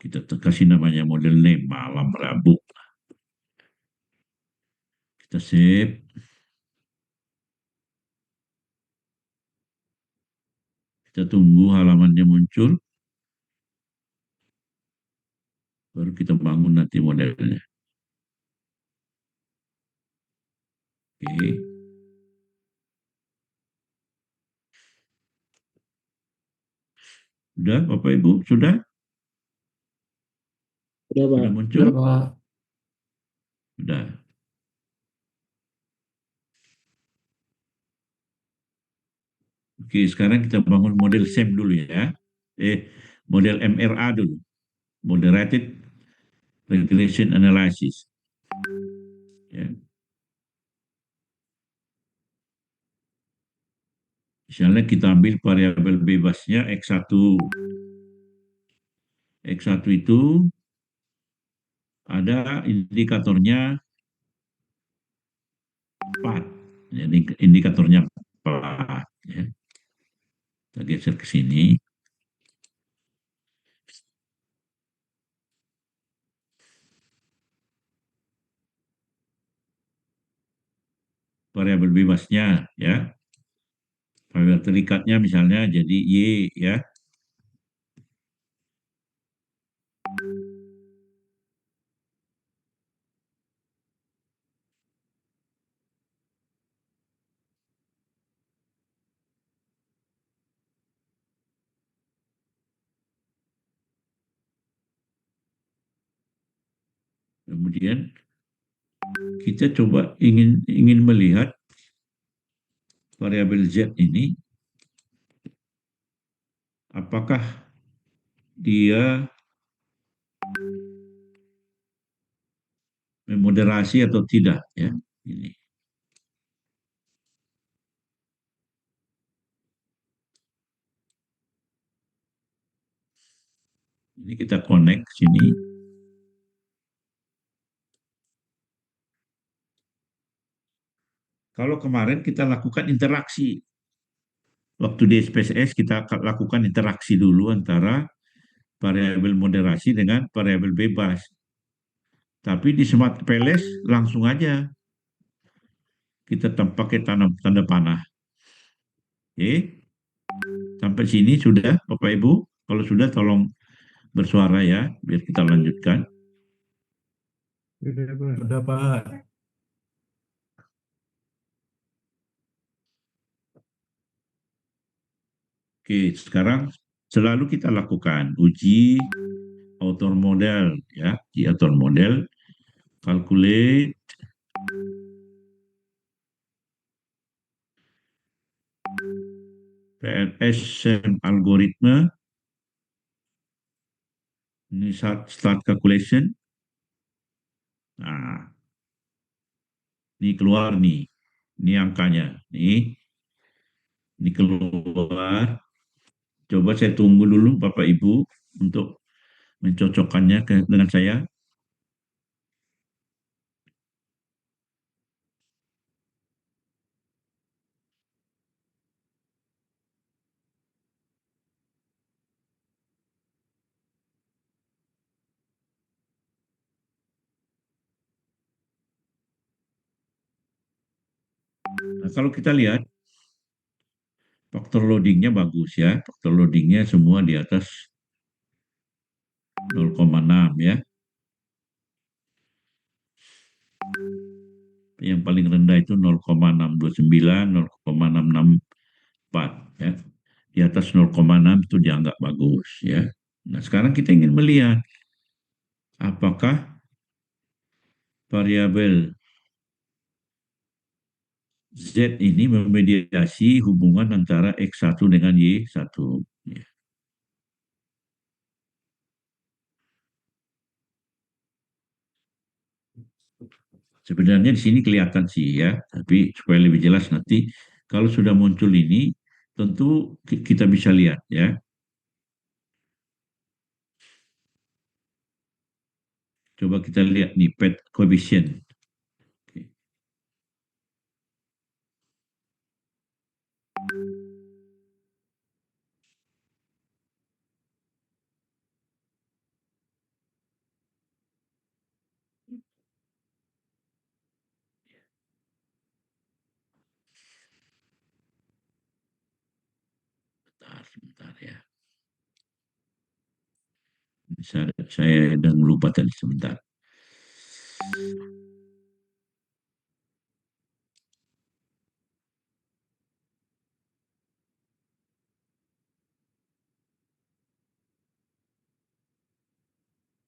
Kita kasih namanya model name malam Rabu. Kita save. Kita tunggu halamannya muncul. Baru kita bangun nanti modelnya. Oke. Sudah, Bapak Ibu? Sudah? Udah, Pak. Sudah Udah, muncul? Pak. Sudah. Oke, sekarang kita bangun model SEM dulu ya. Model MRA dulu. Moderated Regression Analysis. Ya. Misalnya kita ambil variabel bebasnya X1. X1 itu ada indikatornya 4. Jadi indikatornya 4. Ya. Kita geser ke sini. Variabel bebasnya ya. Variabel terikatnya misalnya jadi Y ya. Kemudian kita coba ingin melihat variabel Z ini apakah dia memoderasi atau tidak ya. Ini kita connect sini. Kalau kemarin kita lakukan interaksi, waktu di SPSS kita lakukan interaksi dulu antara variabel moderasi dengan variabel bebas. Tapi di Smart PLS langsung aja kita pakai tanda panah. Oke, sampai sini sudah Bapak Ibu. Kalau sudah tolong bersuara ya, biar kita lanjutkan. Udah, Pak. Udah, Pak. Oke, sekarang selalu kita lakukan uji author model ya, uji author model, calculate PLS algoritma, ini start calculation. Nah, ini keluar nih, ini angkanya, ini keluar. Coba saya tunggu dulu Bapak Ibu untuk mencocokkannya dengan saya. Nah, kalau kita lihat faktor loadingnya bagus ya, faktor loadingnya semua di atas 0,6 ya. Yang paling rendah itu 0,629, 0,664 ya. Di atas 0,6 itu dianggap bagus ya. Nah, sekarang kita ingin melihat apakah variabel Z ini memediasi hubungan antara X1 dengan Y1. Ya. Sebenarnya di sini kelihatan sih ya, tapi supaya lebih jelas nanti kalau sudah muncul ini tentu kita bisa lihat ya. Coba kita lihat nih pet coefficient. Oke. Sebentar ya. Saya sedang lupa tadi sebentar.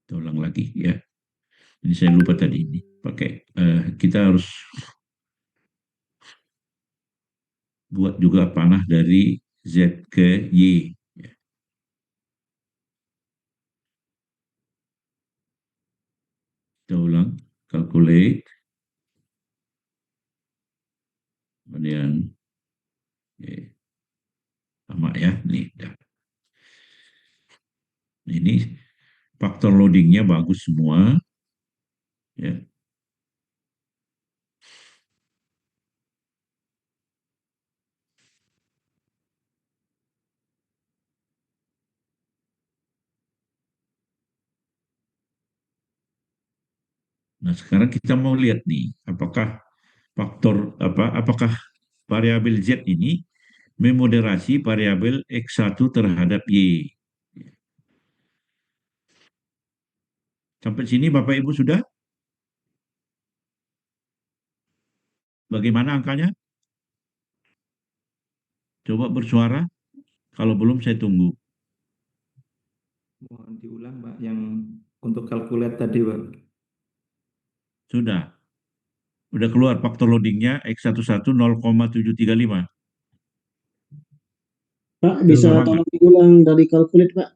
Kita ulang lagi ya. Ini saya lupa tadi ini pakai kita harus buat juga panah dari Z ke Y. Ya. Kita ulang, calculate, kemudian sama ya, nih. Ini faktor loadingnya bagus semua, ya. Nah sekarang kita mau lihat nih, apakah apakah variabel Z ini memoderasi variabel X1 terhadap Y. Sampai sini Bapak Ibu sudah? Bagaimana angkanya? Coba bersuara. Kalau belum saya tunggu. Mohon diulang, Pak, yang untuk kalkulat tadi, Pak. Sudah. Udah keluar faktor loadingnya X11 0,735. Pak, Itu bisa sama nggak? tolong diulang dari kalkulit, Pak?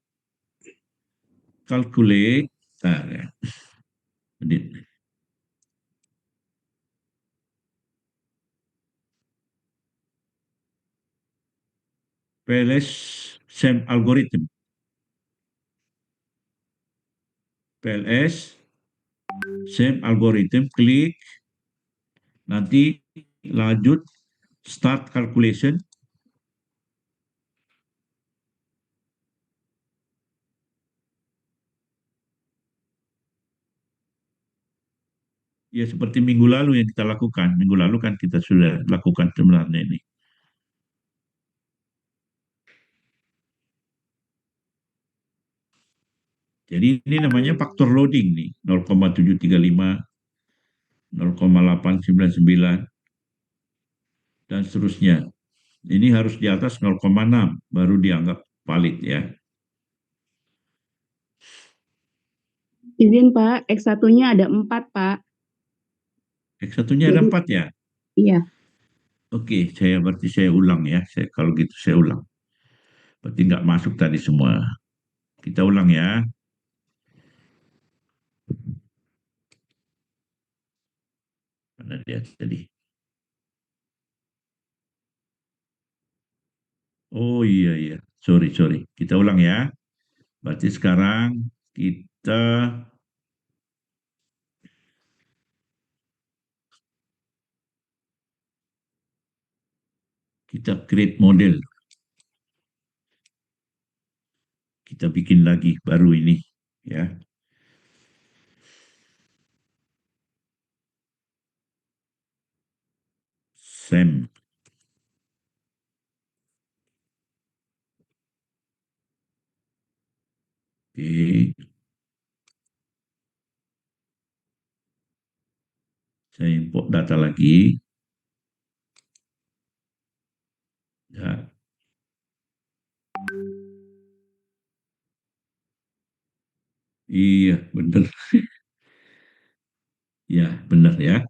Calculate. Nah, ya. PLS same algorithm. PLS same algorithm. Klik. Nanti lanjut start calculation. Ya seperti minggu lalu yang kita lakukan. Minggu lalu kan kita sudah lakukan sebenarnya ini. Jadi ini namanya faktor loading nih, 0,735, 0,899, dan seterusnya. Ini harus di atas 0,6 baru dianggap valid ya. Izin Pak, X1-nya ada 4 Pak. X1-nya ada Jadi 4 ya. iya, Oke, berarti saya ulang ya. Kalau gitu saya ulang. Berarti nggak masuk tadi semua. Kita ulang ya. Mana dia tadi? Oh iya iya. Sorry sorry. Kita ulang ya. Berarti sekarang kita kita create model. Kita bikin lagi baru ini ya. Same. Oke. Saya import data lagi. Ya. Iya, benar. Ya, benar ya.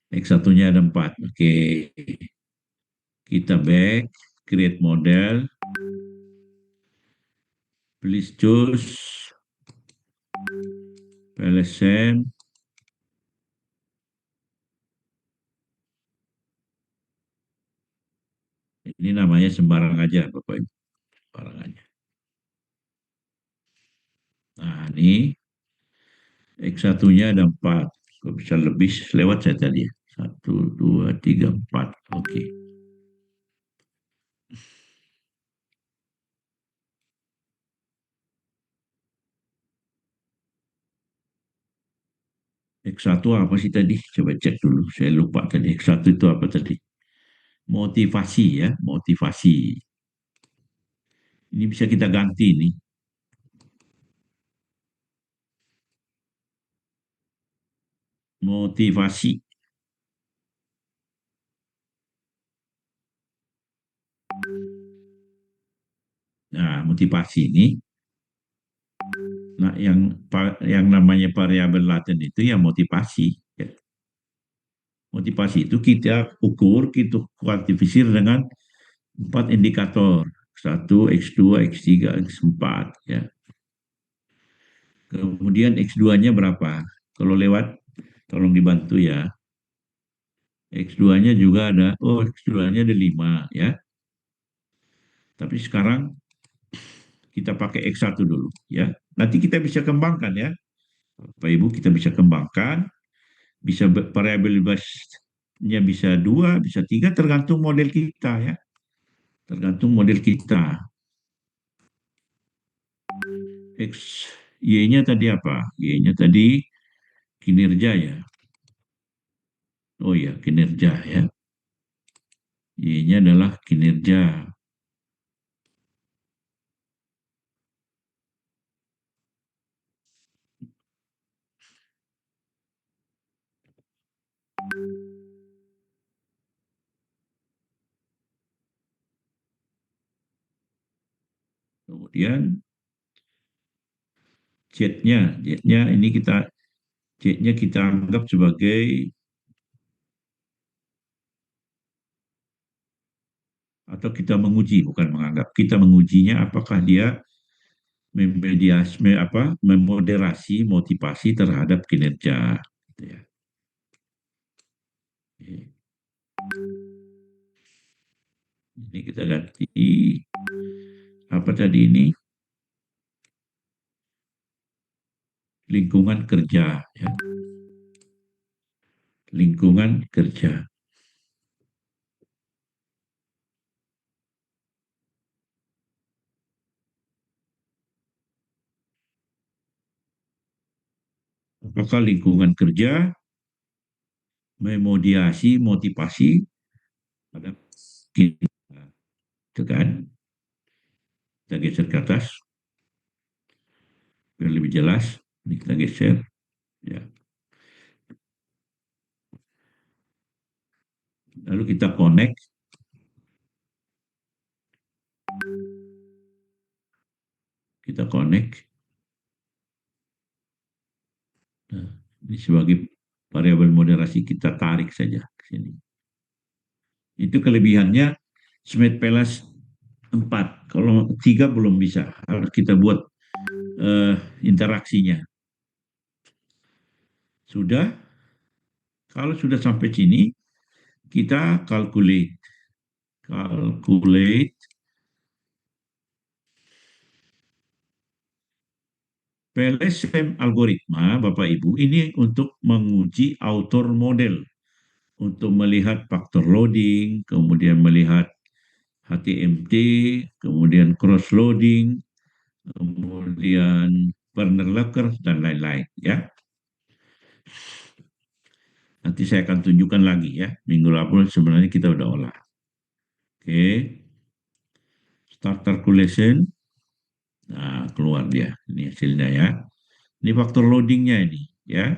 X1-nya ada 4. Oke. Kita back, create model. Please choose PLSM. Ini namanya sembarang aja, Bapak Ibu. Sembarang aja. Nah, ini X1-nya ada 4. Kok bisa lebih lewat saya tadi? 1, 2, 3, 4. Oke. X1 apa sih tadi? Coba cek dulu. Saya lupa tadi. X1 itu apa tadi? Motivasi ya, motivasi. Ini bisa kita ganti nih. Motivasi. Nah, motivasi ini, nah yang namanya variabel laten itu ya motivasi. Ya. Motivasi itu kita ukur, kita kuantifikasi dengan 4 indikator. Satu, X2, X3, X4. Ya. Kemudian X2-nya berapa? Kalau lewat, tolong dibantu ya. X2-nya juga ada, oh X2-nya ada 5 ya. Tapi sekarang kita pakai X1 dulu ya. Nanti kita bisa kembangkan ya. Bapak Ibu kita bisa kembangkan, bisa variabel bebasnya bisa 2, bisa 3 tergantung model kita ya. Tergantung model kita. X, Y-nya tadi apa? Y-nya tadi kinerja ya. Oh ya, kinerja ya. Y-nya adalah kinerja. Kemudian Z-nya ini Z-nya kita anggap sebagai atau kita menguji, bukan menganggap. Kita mengujinya apakah dia memoderasi motivasi terhadap kinerja. Gitu ya. Ini kita ganti apa tadi ini? Lingkungan kerja. Ya. Lingkungan kerja. Apakah lingkungan kerja memodiasi motivasi pada kinerja? Itu kan? Kita geser ke atas biar lebih jelas. Ini kita geser. Ya. Lalu kita connect. Kita connect. Nah, ini sebagai variabel moderasi kita tarik saja ke sini. Itu kelebihannya Smith Pelas 4. Kalau 3 belum bisa. Harus kita buat interaksinya. Sudah? Kalau sudah sampai sini, kita calculate. Calculate PLSM algoritma, Bapak Ibu, ini untuk menguji author model, untuk melihat faktor loading, kemudian melihat HTMT, kemudian cross loading, kemudian Werner Locker dan lain-lain ya. Nanti saya akan tunjukkan lagi ya. Minggu lalu sebenarnya kita udah olah. Oke. Start calculation. Nah, keluar dia. Ini hasilnya ya. Ini faktor loadingnya ini ya.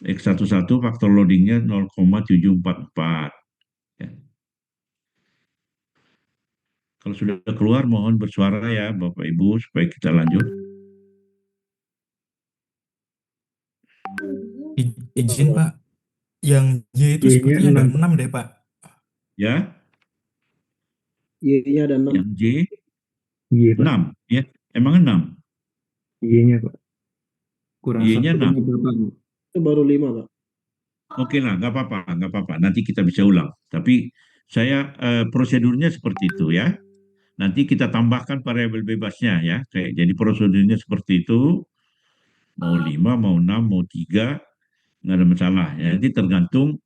X11 faktor loadingnya 0,744. Ya. Kalau sudah keluar mohon bersuara ya Bapak Ibu supaya kita lanjut. Izin Pak, yang Y itu Y-nya sepertinya ada 6. 6 deh Pak. Ya, Y-nya ada 6. yang J Y, Pak. 6 ya. Emang 6? Y-nya, Pak. Kurang Y-nya 6. satu berapa? Itu baru 5, Pak. Oke lah, nggak apa-apa, nggak apa-apa. Nanti kita bisa ulang. Tapi saya prosedurnya seperti itu ya. Nanti kita tambahkan variabel bebasnya ya. Kayak jadi prosedurnya seperti itu. Mau 5, mau 6, mau 3, nggak ada masalah. Ya. Nanti tergantung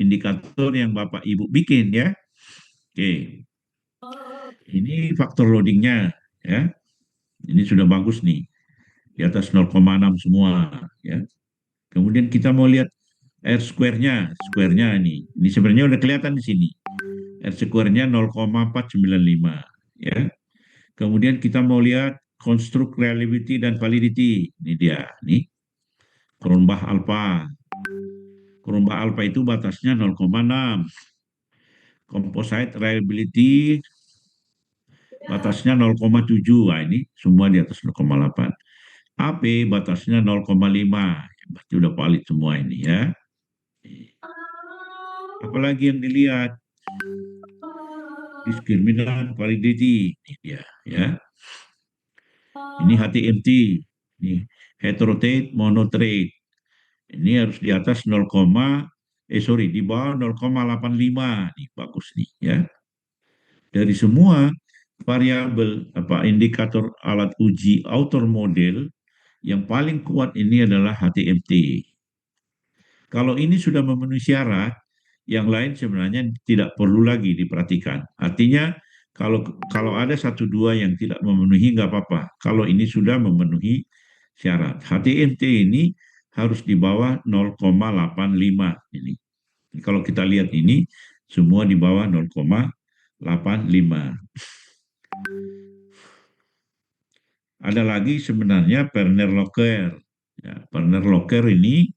indikator yang Bapak Ibu bikin ya. Oke. Ini faktor loadingnya ya. Ini sudah bagus nih. Di atas 0,6 semua ya. Kemudian kita mau lihat R square-nya ini. Ini sebenarnya udah kelihatan di sini. R square-nya 0,495 ya. Kemudian kita mau lihat construct reliability dan validity. Ini dia, nih. Kronbach alpha. Kronbach alpha itu batasnya 0,6. Composite reliability batasnya 0,7. Nah, ini semua di atas 0,8. AP batasnya 0,5. Berarti udah valid semua ini ya. Apalagi yang dilihat? Discriminant validity. Ini dia ya. Ini HTMT. Ini heterotate monotrade. Ini harus di atas 0, di bawah 0,85. Nih bagus nih ya. Dari semua variabel indikator alat uji outer model yang paling kuat ini adalah HTMT. Kalau ini sudah memenuhi syarat, yang lain sebenarnya tidak perlu lagi diperhatikan. Artinya kalau ada satu dua yang tidak memenuhi nggak apa-apa. Kalau ini sudah memenuhi syarat, HTMT ini harus di bawah 0,85 ini. Kalau kita lihat ini semua di bawah 0,85. Ada lagi sebenarnya Werner-Locher. Ya, Werner-Locher ini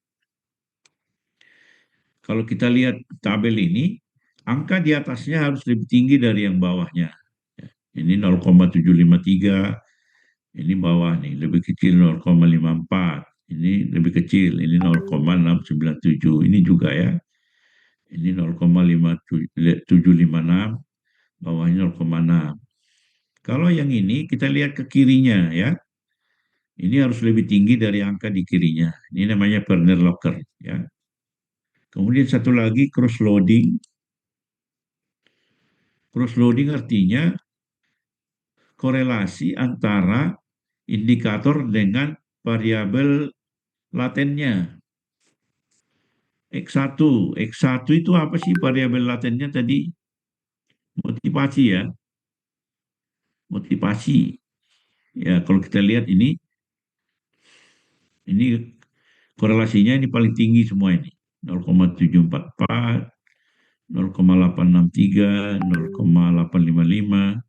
kalau kita lihat tabel ini, angka di atasnya harus lebih tinggi dari yang bawahnya. Ya, ini 0,753, ini bawah nih, lebih kecil 0,54, ini lebih kecil, ini 0,697, ini juga ya. Ini 0,756, bawahnya 0,6. Kalau yang ini kita lihat ke kirinya ya. Ini harus lebih tinggi dari angka di kirinya. Ini namanya Werner-Locher ya. Kemudian satu lagi cross loading. Cross loading artinya korelasi antara indikator dengan variabel latennya. X1. X1 itu apa sih variabel latennya tadi? Motivasi ya. Motivasi. Ya, kalau kita lihat ini korelasinya ini paling tinggi semua ini. 0,744, 0,863, 0,855,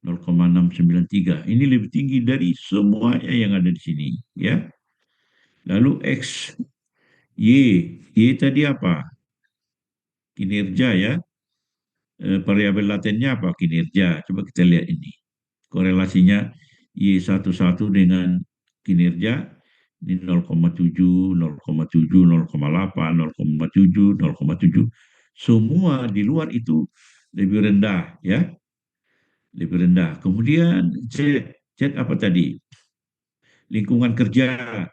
0,693. Ini lebih tinggi dari semuanya yang ada di sini, ya. Lalu X, Y tadi apa? Kinerja ya. Variabel latennya apa? Kinerja. Coba kita lihat ini. Korelasinya Y11 dengan kinerja ini 0,7, 0,7, 0,8, 0,7, 0,7. Semua di luar itu lebih rendah ya. Lebih rendah. Kemudian Z apa tadi? Lingkungan kerja.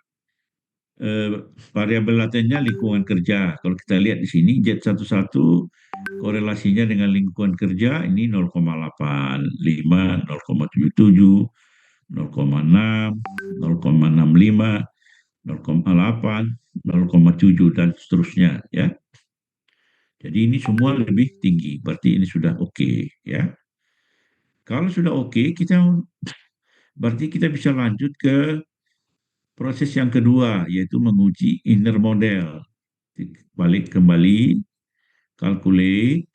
Variabel latennya lingkungan kerja. Kalau kita lihat di sini Z11 korelasinya dengan lingkungan kerja ini 0,85, 0,77, 0,6, 0,65, 0,8, 0,7 dan seterusnya ya. Jadi ini semua lebih tinggi, berarti ini sudah oke ya. Kalau sudah oke, berarti kita bisa lanjut ke proses yang kedua, yaitu menguji inner model. Balik kembali, calculate,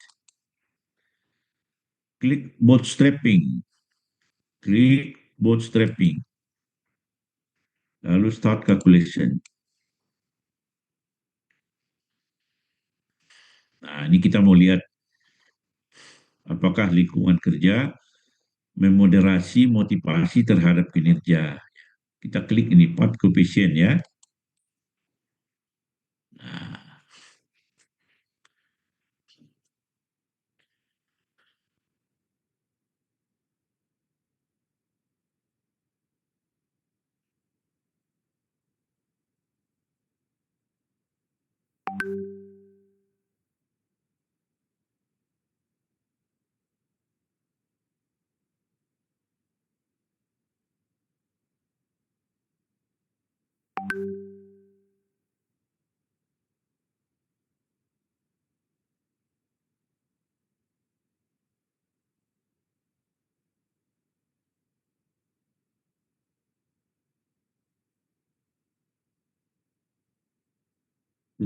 klik bootstrapping, lalu start calculation. Nah, ini kita mau lihat apakah lingkungan kerja memoderasi motivasi terhadap kinerja. Kita klik ini path coefficient ya. Nah,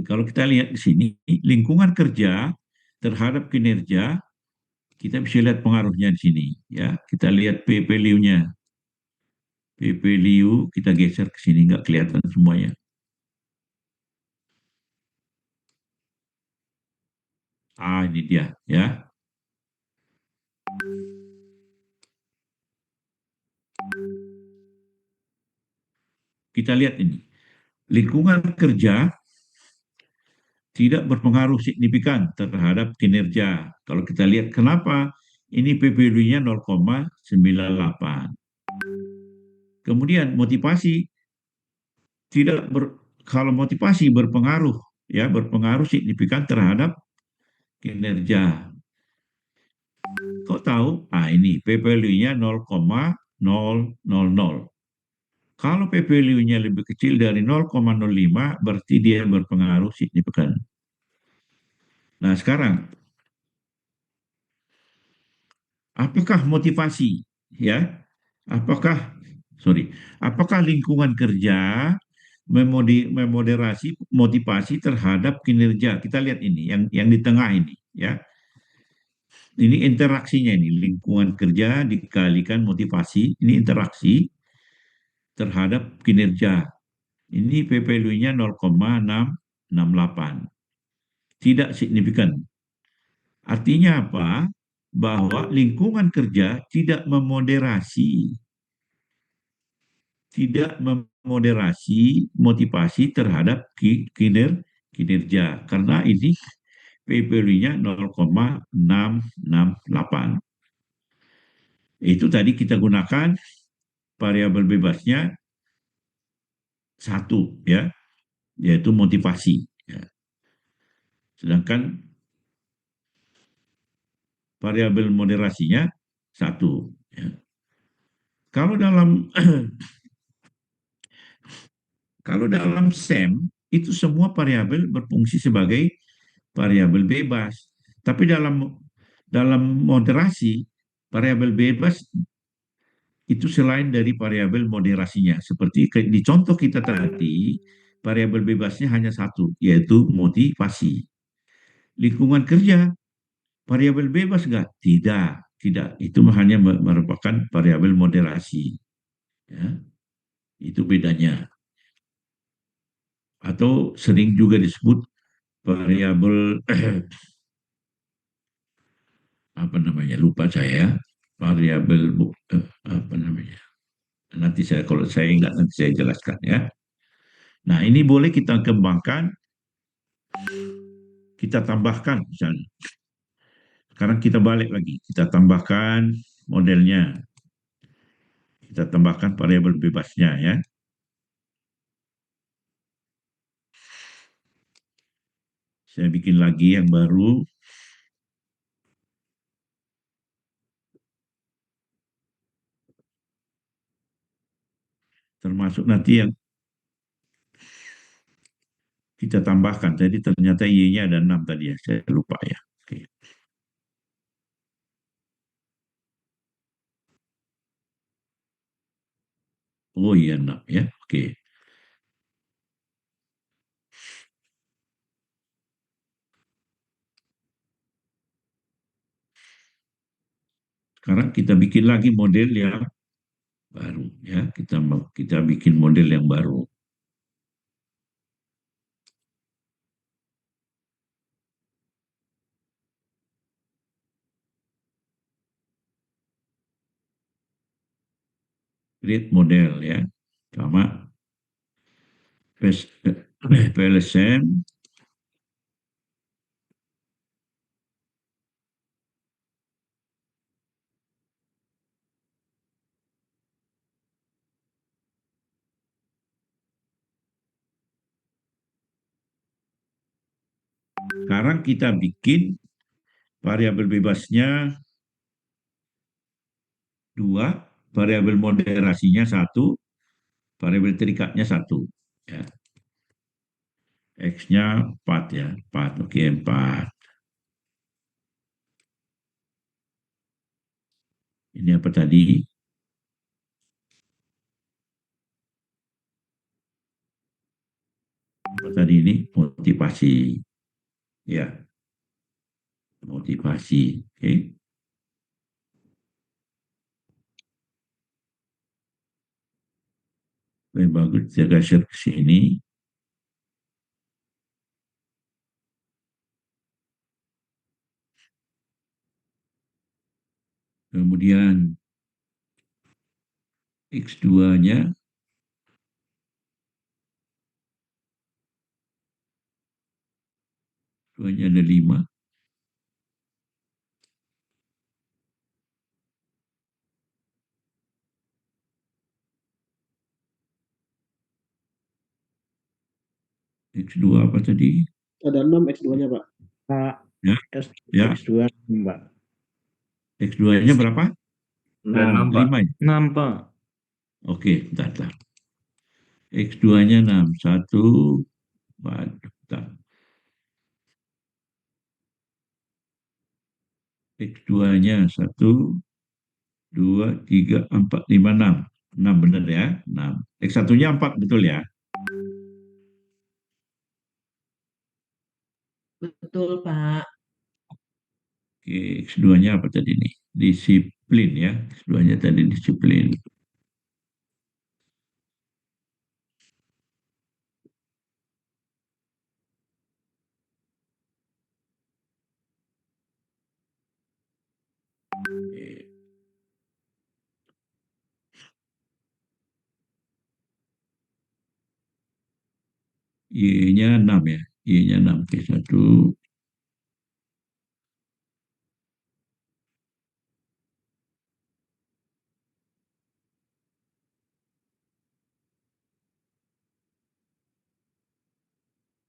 kalau kita lihat di sini, lingkungan kerja terhadap kinerja kita bisa lihat pengaruhnya di sini. Ya, kita lihat P value-nya. P value kita geser ke sini, nggak kelihatan semuanya. Ini dia, ya. Kita lihat ini. Lingkungan kerja tidak berpengaruh signifikan terhadap kinerja. Kalau kita lihat kenapa ini PPD-nya 0,98. Kemudian motivasi tidak kalau motivasi berpengaruh, ya, berpengaruh signifikan terhadap kinerja. Kok tahu? Ini P value-nya 0,000. Kalau P value-nya lebih kecil dari 0,05, berarti dia berpengaruh signifikan. Nah, sekarang apakah motivasi, ya? Apakah lingkungan kerja memoderasi motivasi terhadap kinerja? Kita lihat ini, yang di tengah ini, ya. Ini interaksinya ini, lingkungan kerja dikalikan motivasi, ini interaksi terhadap kinerja. Ini P value-nya 0,668. Tidak signifikan. Artinya apa? Bahwa lingkungan kerja tidak memoderasi motivasi terhadap kinerja. Karena ini P value-nya 0,668. Itu tadi kita gunakan variabel bebasnya satu, ya, yaitu motivasi. Ya. Sedangkan variabel moderasinya satu. Ya. Kalau dalam kalau dalam SEM itu semua variabel berfungsi sebagai variabel bebas. Tapi dalam moderasi variabel bebas itu selain dari variabel moderasinya. Seperti di contoh kita tadi, variabel bebasnya hanya satu, yaitu motivasi. Lingkungan kerja, variabel bebas nggak? Tidak, tidak. Itu hanya merupakan variabel moderasi. Ya, itu bedanya. Atau sering juga disebut variabel apa namanya? Lupa saya. Variabel apa namanya? Nanti saya kalau saya ingat nanti saya jelaskan, ya. Nah, ini boleh kita kembangkan, kita tambahkan misalnya. Sekarang kita balik lagi, kita tambahkan modelnya. Kita tambahkan variabel bebasnya, ya. Saya bikin lagi yang baru. Termasuk nanti yang kita tambahkan. Jadi ternyata Y-nya ada 6 tadi, ya. Saya lupa, ya. Oke. Oh iya, 6, ya. Oke. Sekarang kita bikin lagi model yang baru, ya. Kita bikin model yang baru. Create model, ya. Sama PLSM. Sekarang kita bikin variabel bebasnya 2, variabel moderasinya 1, variabel terikatnya 1. Ya. X-nya 4, ya. 4, oke, 4. Ini apa tadi? Apa tadi ini? Motivasi. Ya, motivasi. Oke. Lebih bagus jaga share ke sini. Kemudian X2-nya ada 5. X2 apa tadi? Ada 6 X2-nya, Pak. Pak. Ya, ya. X2, Pak. X2-nya berapa? 6, Pak. 5 ya? 6, Pak. Oke, bentar. X2-nya 6. 1, bentar. X2-nya 1, 2, 3, 4, 5, 6. 6 benar ya? 6. X1-nya 4, betul ya? Betul, Pak. Oke, X2-nya apa tadi nih? Disiplin ya. X2-nya tadi disiplin. Oke. Y-nya 6 ya. Y-nya 6. Oke, 1.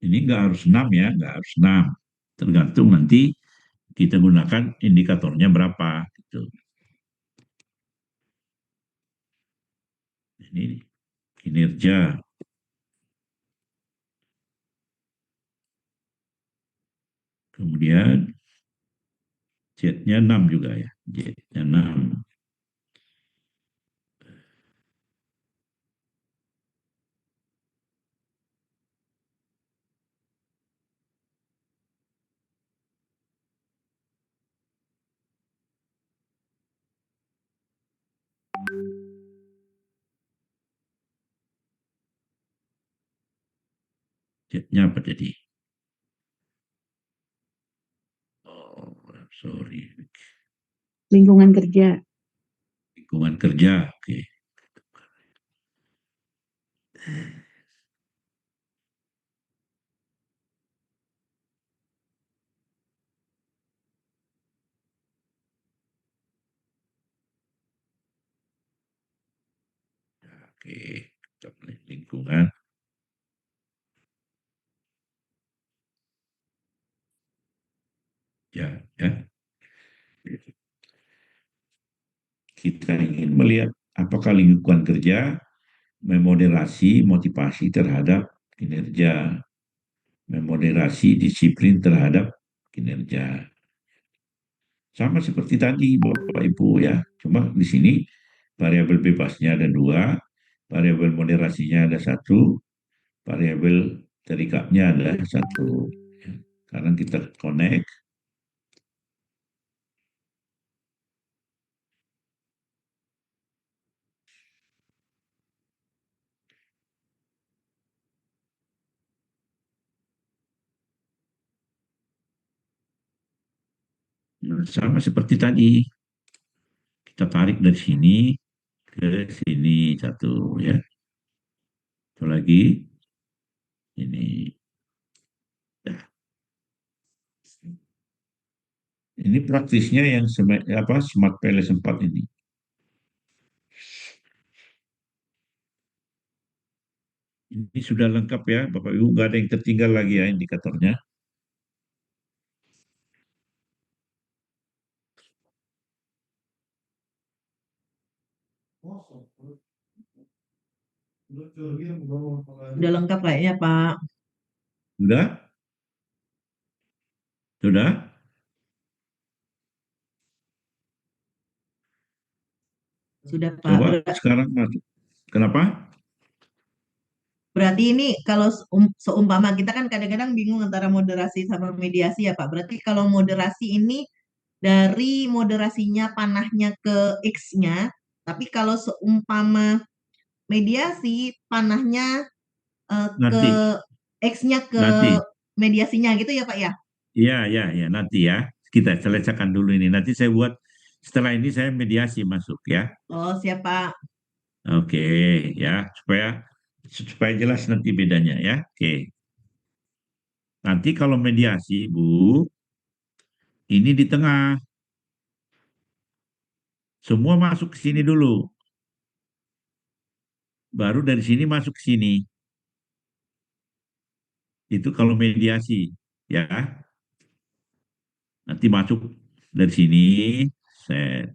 Ini nggak harus 6 ya, nggak harus 6. Tergantung nanti kita gunakan indikatornya berapa. Gitu. Ini kinerja. Kemudian Z-nya 6 juga ya. Z-nya 6. Z-nya apa tadi? Oh, sorry. Lingkungan kerja. Lingkungan kerja. Oke. Oke, kita pilih lingkungan. Ya. Kita ingin melihat apakah lingkungan kerja memoderasi motivasi terhadap kinerja, memoderasi disiplin terhadap kinerja. Sama seperti tadi Bapak Ibu ya, cuma di sini variabel bebasnya ada 2, variabel moderasinya ada 1, variabel terikatnya ada 1. Sekarang kita connect. Sama seperti tadi, kita tarik dari sini ke sini 1 ya. Satu lagi, ini. Nah, ini praktisnya yang Smart PLS 4 ini. Ini sudah lengkap ya, Bapak Ibu, nggak ada yang tertinggal lagi ya indikatornya. Udah lengkap kayaknya, Pak. Sudah? Sudah? Sudah, Pak. Coba sekarang masuk. Kenapa? Berarti ini kalau seumpama kita kan kadang-kadang bingung antara moderasi sama mediasi ya, Pak. Berarti kalau moderasi ini dari moderasinya panahnya ke X-nya, tapi kalau seumpama mediasi, panahnya ke Nanti, X-nya ke nanti. mediasinya gitu ya Pak ya? Ya, nanti ya. Kita selesaikan dulu ini. Nanti saya buat, setelah ini saya mediasi masuk ya. Oh siap Pak. Oke, ya, supaya jelas nanti bedanya ya. Oke. Nanti kalau mediasi, Bu, ini di tengah. Semua masuk ke sini dulu. Baru dari sini masuk ke sini. Itu kalau mediasi, ya. Nanti masuk dari sini, saya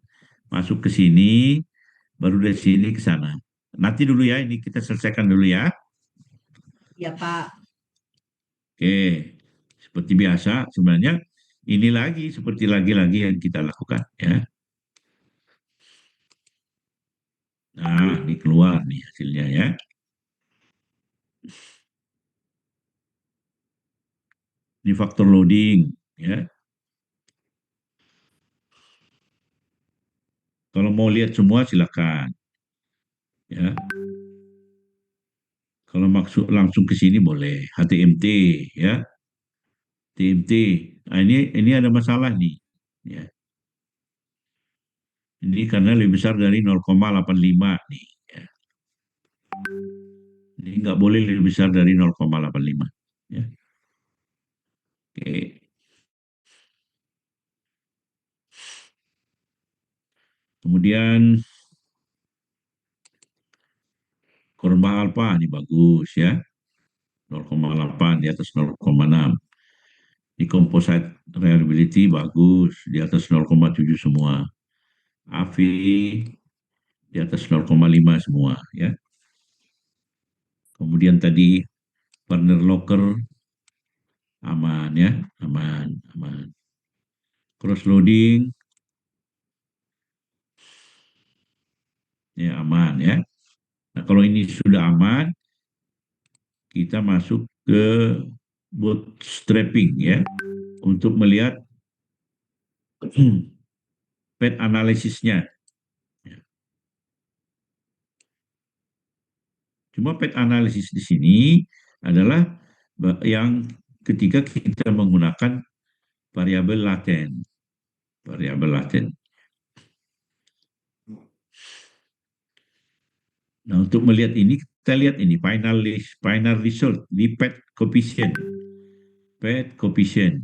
masuk ke sini, baru dari sini ke sana. Nanti dulu ya, ini kita selesaikan dulu ya. Ya Pak. Oke, seperti biasa sebenarnya ini lagi seperti lagi-lagi yang kita lakukan ya. Nah, ini keluar nih hasilnya ya. Ini faktor loading ya. Kalau mau lihat semua silakan ya. Kalau maksud langsung ke sini boleh HTMT ya. TMT. Nah, ini ada masalah nih ya. Ini karena lebih besar dari 0,85 nih ya. Ini nggak boleh lebih besar dari 0,85 ya. Oke. Kemudian korban alfa ini bagus ya. 0,8 di atas 0,6. Di composite reliability bagus di atas 0,7 semua. AVI di atas 0,5 semua ya. Kemudian tadi partner locker aman ya, aman. Cross loading ya aman ya. Nah, kalau ini sudah aman, kita masuk ke bootstrapping ya untuk melihat path analisisnya. Cuma path analisis di sini adalah yang ketika kita menggunakan variabel laten. Variabel laten. Nah, untuk melihat ini, kita lihat ini final result di path coefficient. Path coefficient.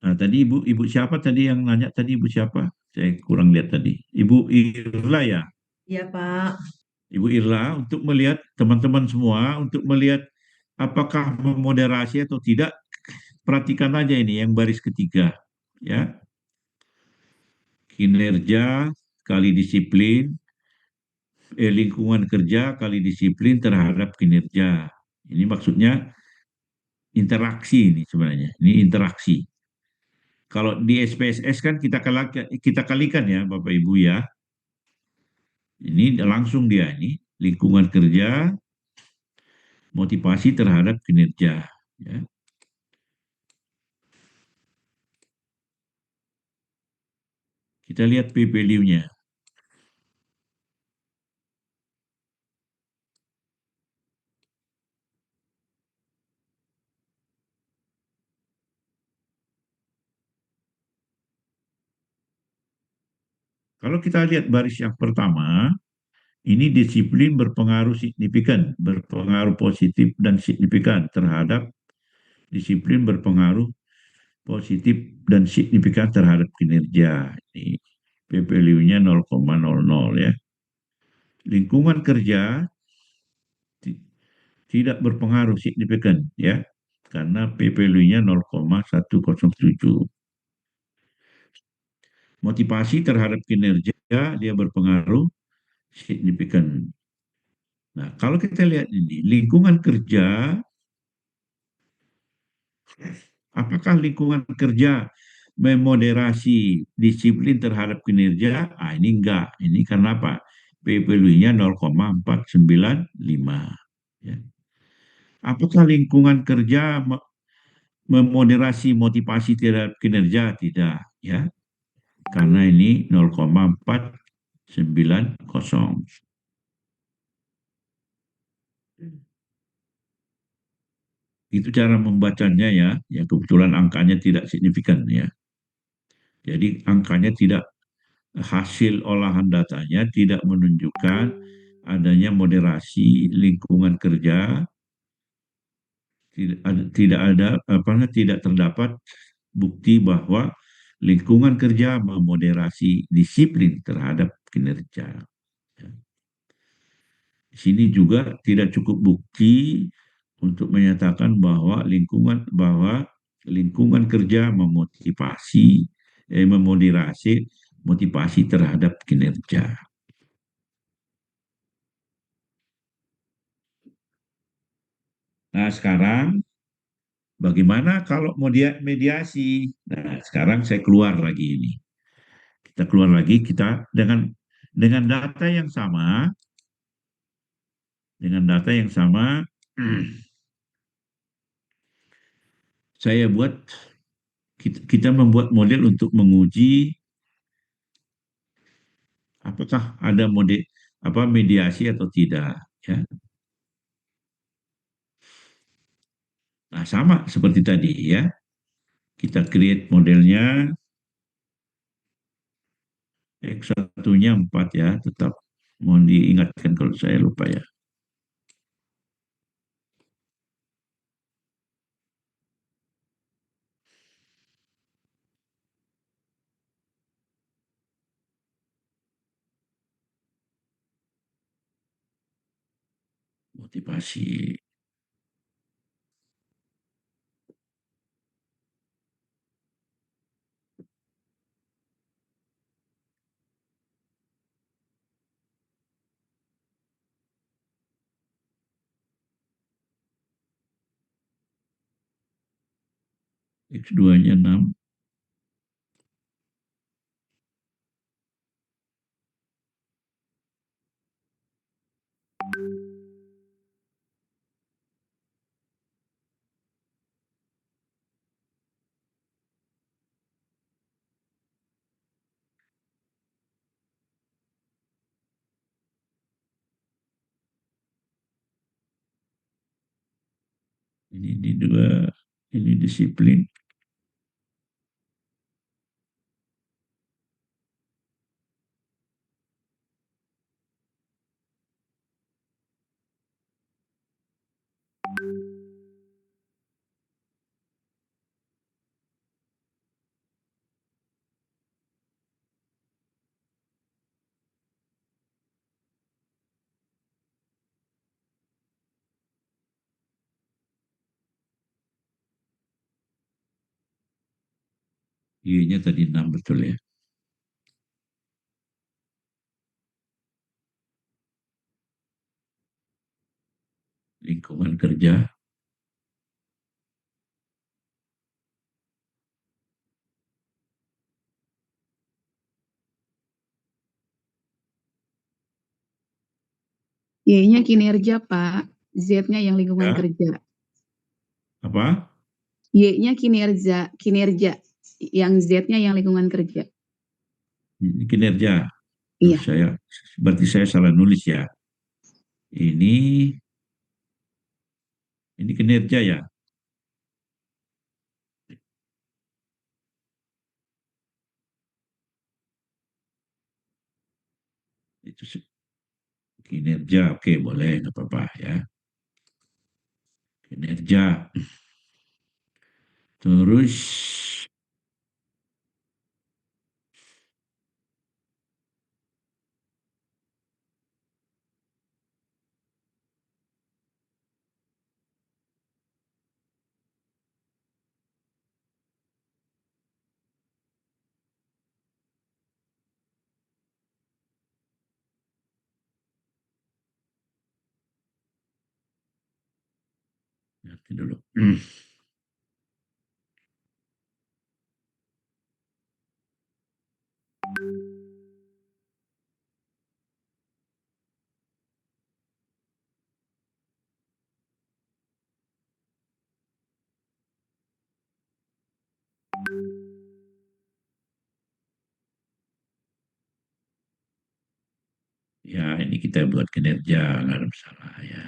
Nah, tadi ibu siapa tadi yang nanya tadi ibu siapa? Saya kurang lihat tadi. Ibu Irla ya? Iya Pak. Ibu Irla untuk melihat teman-teman semua untuk melihat apakah memoderasi atau tidak, perhatikan aja ini yang baris ketiga ya. Kinerja kali disiplin, lingkungan kerja kali disiplin terhadap kinerja. Ini maksudnya interaksi ini sebenarnya. Ini interaksi. Kalau di SPSS kan kita kalikan ya Bapak Ibu ya. Ini langsung dia ini lingkungan kerja, motivasi terhadap kinerja. Ya. Kita lihat P-value-nya. Kalau kita lihat baris yang pertama, ini disiplin berpengaruh signifikan, berpengaruh positif dan signifikan terhadap disiplin berpengaruh positif dan signifikan terhadap kinerja. Ini P-value-nya 0,00 ya. Lingkungan kerja tidak berpengaruh signifikan ya, karena P-value-nya 0,107. Motivasi terhadap kinerja dia berpengaruh signifikan. Nah, kalau kita lihat ini, lingkungan kerja, apakah lingkungan kerja memoderasi disiplin terhadap kinerja? Ah, ini enggak. Ini karena apa? P-value-nya 0,495. Ya. Apakah lingkungan kerja memoderasi motivasi terhadap kinerja? Tidak, ya. Karena ini 0,490. Itu cara membacanya ya. Ya kebetulan angkanya tidak signifikan ya. Jadi angkanya tidak, hasil olahan datanya tidak menunjukkan adanya moderasi lingkungan kerja, tidak terdapat bukti bahwa lingkungan kerja memoderasi disiplin terhadap kinerja. Di sini juga tidak cukup bukti untuk menyatakan bahwa lingkungan kerja memoderasi motivasi terhadap kinerja. Nah, sekarang bagaimana kalau mediasi? Nah, sekarang saya keluar lagi ini. Kita keluar lagi, kita dengan data yang sama, saya buat kita membuat model untuk menguji apakah ada mediasi atau tidak, ya. Nah, sama seperti tadi ya. Kita create modelnya, X1-nya 4 ya, tetap mohon diingatkan kalau saya lupa ya. Motivasi. X2-nya 6. Ini dua, ini disiplin. Y-nya tadi 6 betul ya. Lingkungan kerja. Y-nya kinerja, Pak. Z-nya yang lingkungan Ya. kerja. Apa? Y-nya kinerja. Yang Z-nya yang lingkungan kerja. Ini kinerja. Iya. Berarti saya salah nulis ya. Ini kinerja ya. Itu kinerja, oke boleh, nggak apa-apa ya. Kinerja. Terus nanti dulu. Ya, ini kita buat kinerja, nggak ada masalah ya.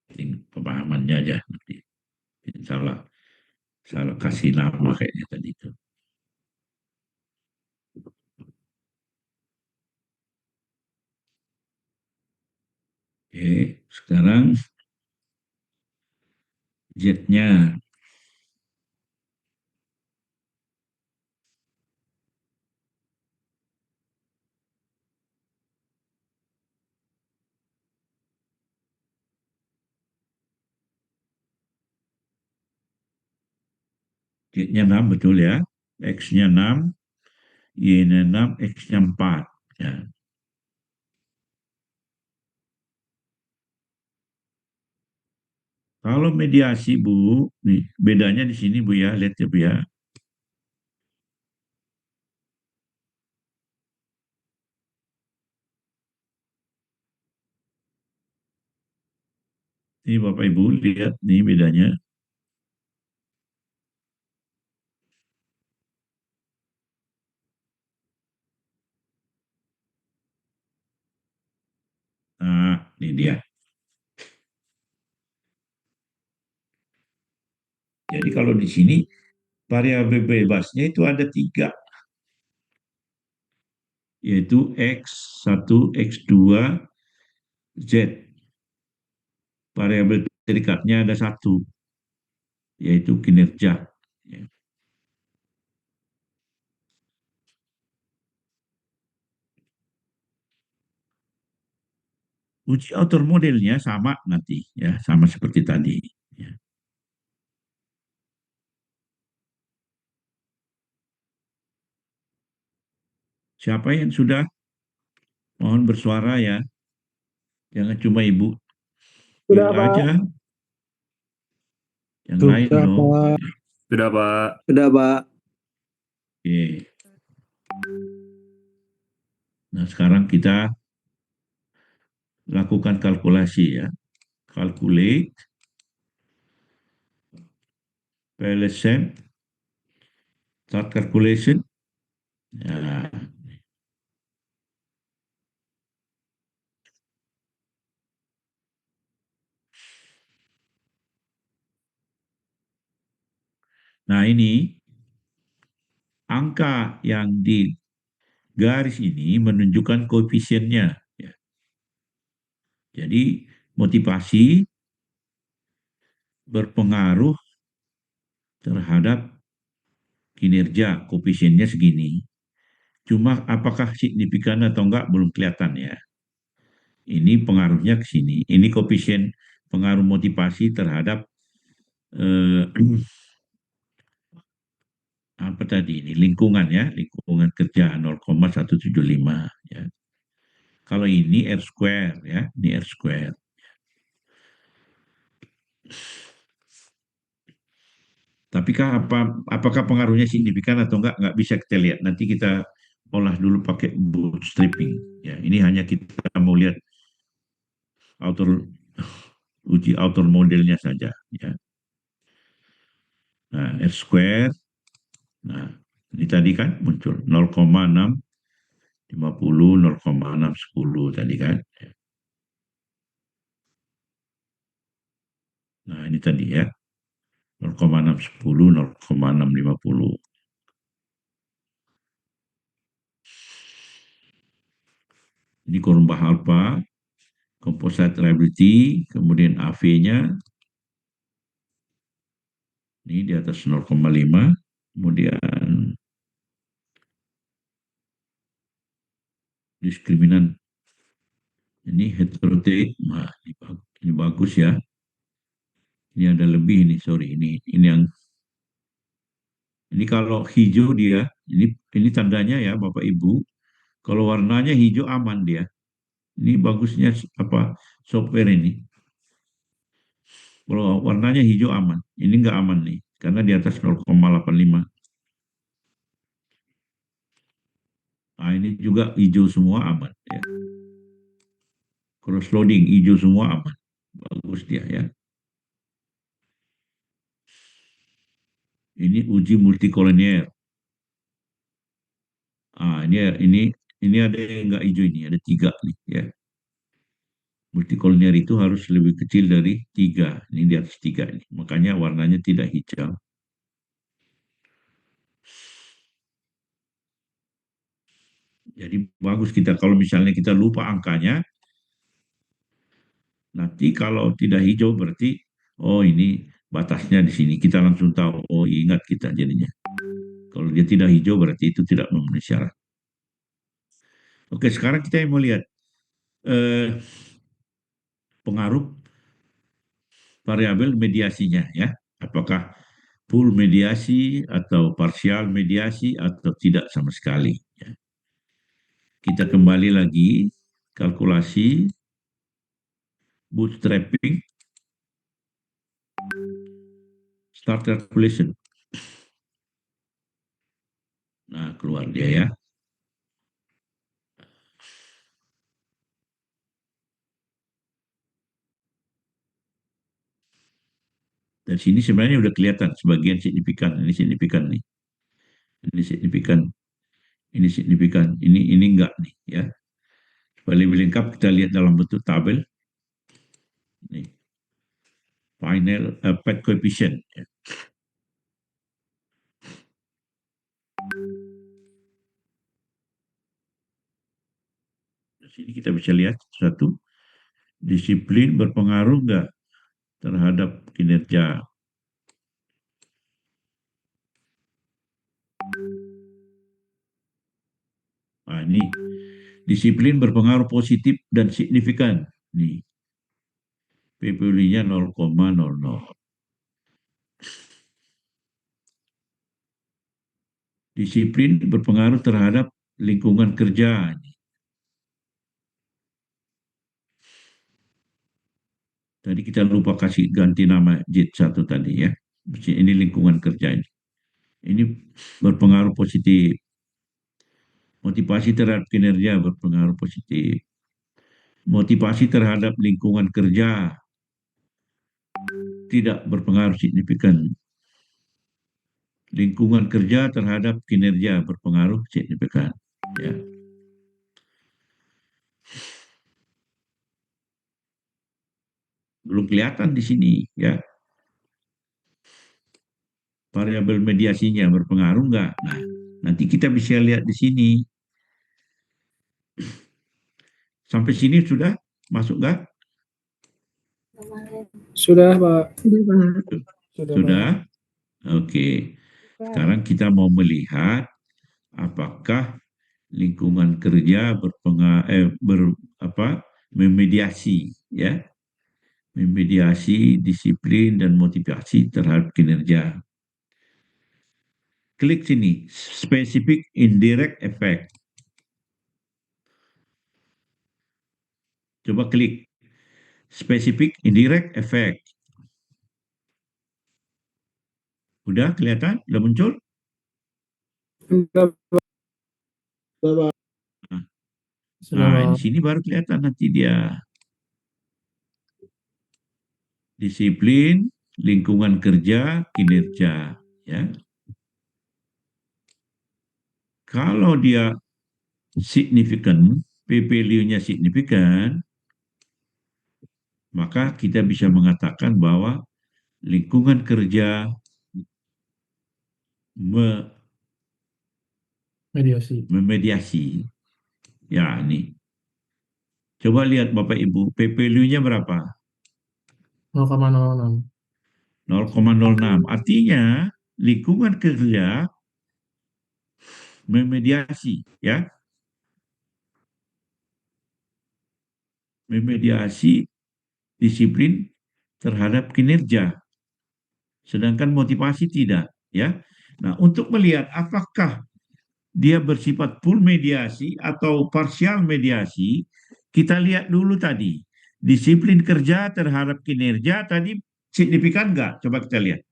Penting pemahamannya aja nanti. Salah, salah kasih nama kayaknya tadi itu. Oke, sekarang Z-nya. Z-nya 6, betul ya. X-nya 6, Y-nya 6, X-nya 4. Ya. Kalau mediasi, Bu, nih bedanya di sini, Bu ya, lihat ya, Bu ya. Ini Bapak Ibu lihat nih bedanya. Nah, ini dia. Jadi kalau di sini variabel bebasnya itu ada 3, yaitu X1, X2, Z. Variabel terikatnya ada 1, yaitu kinerja. Ya. Uji autor modelnya sama nanti, ya sama seperti tadi. Ya. Siapa yang sudah, mohon bersuara ya, jangan cuma Ibu. Sudah, Yuk Pak. aja, yang Tuh. lain Sudah, dong. Pak. Sudah, Pak. Sudah, Pak. Oke. Nah, sekarang kita lakukan kalkulasi ya. Calculate PLSM, start calculation. Nah, nah ini angka yang di garis ini menunjukkan koefisiennya. Ya. Jadi motivasi berpengaruh terhadap kinerja, koefisiennya segini. Cuma apakah signifikan atau enggak belum kelihatan ya. Ini pengaruhnya ke sini. Ini koefisien pengaruh motivasi terhadap eh, apa tadi ini lingkungan ya, lingkungan kerja 0,175 ya. Kalau ini R square ya, ini R square. Tapi apakah pengaruhnya signifikan atau enggak bisa kita lihat. Nanti kita olah dulu pakai bootstrapping. Ya, ini hanya kita mau lihat author uji author modelnya saja. Ya. Nah, R square. Nah, ini tadi kan muncul 0,650, 0,610 tadi kan. Nah, ini tadi ya. 0,610, 0,650. Ini kurva alpha, composite reliability, kemudian AV-nya ini di atas 0,5, kemudian diskriminan ini heteroteik, nah, ini bagus ya. Ini ada lebih ini, sorry, ini yang ini kalau hijau dia, ini tandanya ya Bapak Ibu, kalau warnanya hijau aman dia. Ini bagusnya apa software ini. Kalau warnanya hijau aman, ini nggak aman nih, karena di atas 0,85. Nah, ini juga hijau semua aman. Ya. Cross loading hijau semua aman, bagus dia ya. Ini uji multikolonial. Ah, ini ada yang nggak hijau ini, ada 3 nih ya. Multikolinear itu harus lebih kecil dari 3. Ini di atas 3 ini. Makanya warnanya tidak hijau. Jadi bagus kita kalau misalnya kita lupa angkanya, nanti kalau tidak hijau berarti oh ini batasnya di sini. Kita langsung tahu, oh ingat kita jadinya. Kalau dia tidak hijau berarti itu tidak memenuhi syarat. Oke, sekarang kita mau lihat pengaruh variabel mediasinya ya. Apakah full mediasi atau parsial mediasi atau tidak sama sekali. Ya. Kita kembali lagi kalkulasi bootstrapping start calculation. Nah, keluar dia ya. Dan sini sebenarnya udah kelihatan sebagian signifikan. Ini signifikan nih. Ini signifikan. Ini signifikan. Ini enggak nih ya. Supaya lebih lengkap kita lihat dalam bentuk tabel. Nih. Final pad coefficient. Ya. Di sini kita bisa lihat satu disiplin berpengaruh enggak terhadap kinerja. Nah, ini disiplin berpengaruh positif dan signifikan. Nih, PPU-nya 0,00. Disiplin berpengaruh terhadap lingkungan kerja. Tadi kita lupa kasih ganti nama JIT 1 tadi ya. Ini lingkungan kerja ini. Ini berpengaruh positif. Motivasi terhadap kinerja berpengaruh positif. Motivasi terhadap lingkungan kerja tidak berpengaruh signifikan. Lingkungan kerja terhadap kinerja berpengaruh signifikan. Ya. Belum kelihatan di sini ya. Variabel mediasinya berpengaruh enggak? Nah, nanti kita bisa lihat di sini. Sampai sini sudah masuk enggak? Sudah, Pak. Sudah, Pak. Sudah? Oke. Sekarang kita mau melihat apakah lingkungan kerja memediasi ya. Memediasi disiplin dan motivasi terhadap kinerja. Klik sini, specific indirect effect. Coba klik specific indirect effect. Udah kelihatan? Udah muncul? Sudah, Pak. Nah, di sini baru kelihatan nanti dia. Disiplin, lingkungan kerja, kinerja. Ya. Kalau dia signifikan, p-value-nya signifikan, maka kita bisa mengatakan bahwa lingkungan kerja memediasi. Ya, ini. Coba lihat Bapak Ibu, p-value-nya berapa? 0,06. 0,06. Artinya lingkungan kerja memediasi, ya. Memediasi disiplin terhadap kinerja. Sedangkan motivasi tidak, ya. Nah, untuk melihat apakah dia bersifat full mediasi atau parsial mediasi, kita lihat dulu tadi. Disiplin kerja terhadap kinerja tadi signifikan enggak? Coba kita lihat.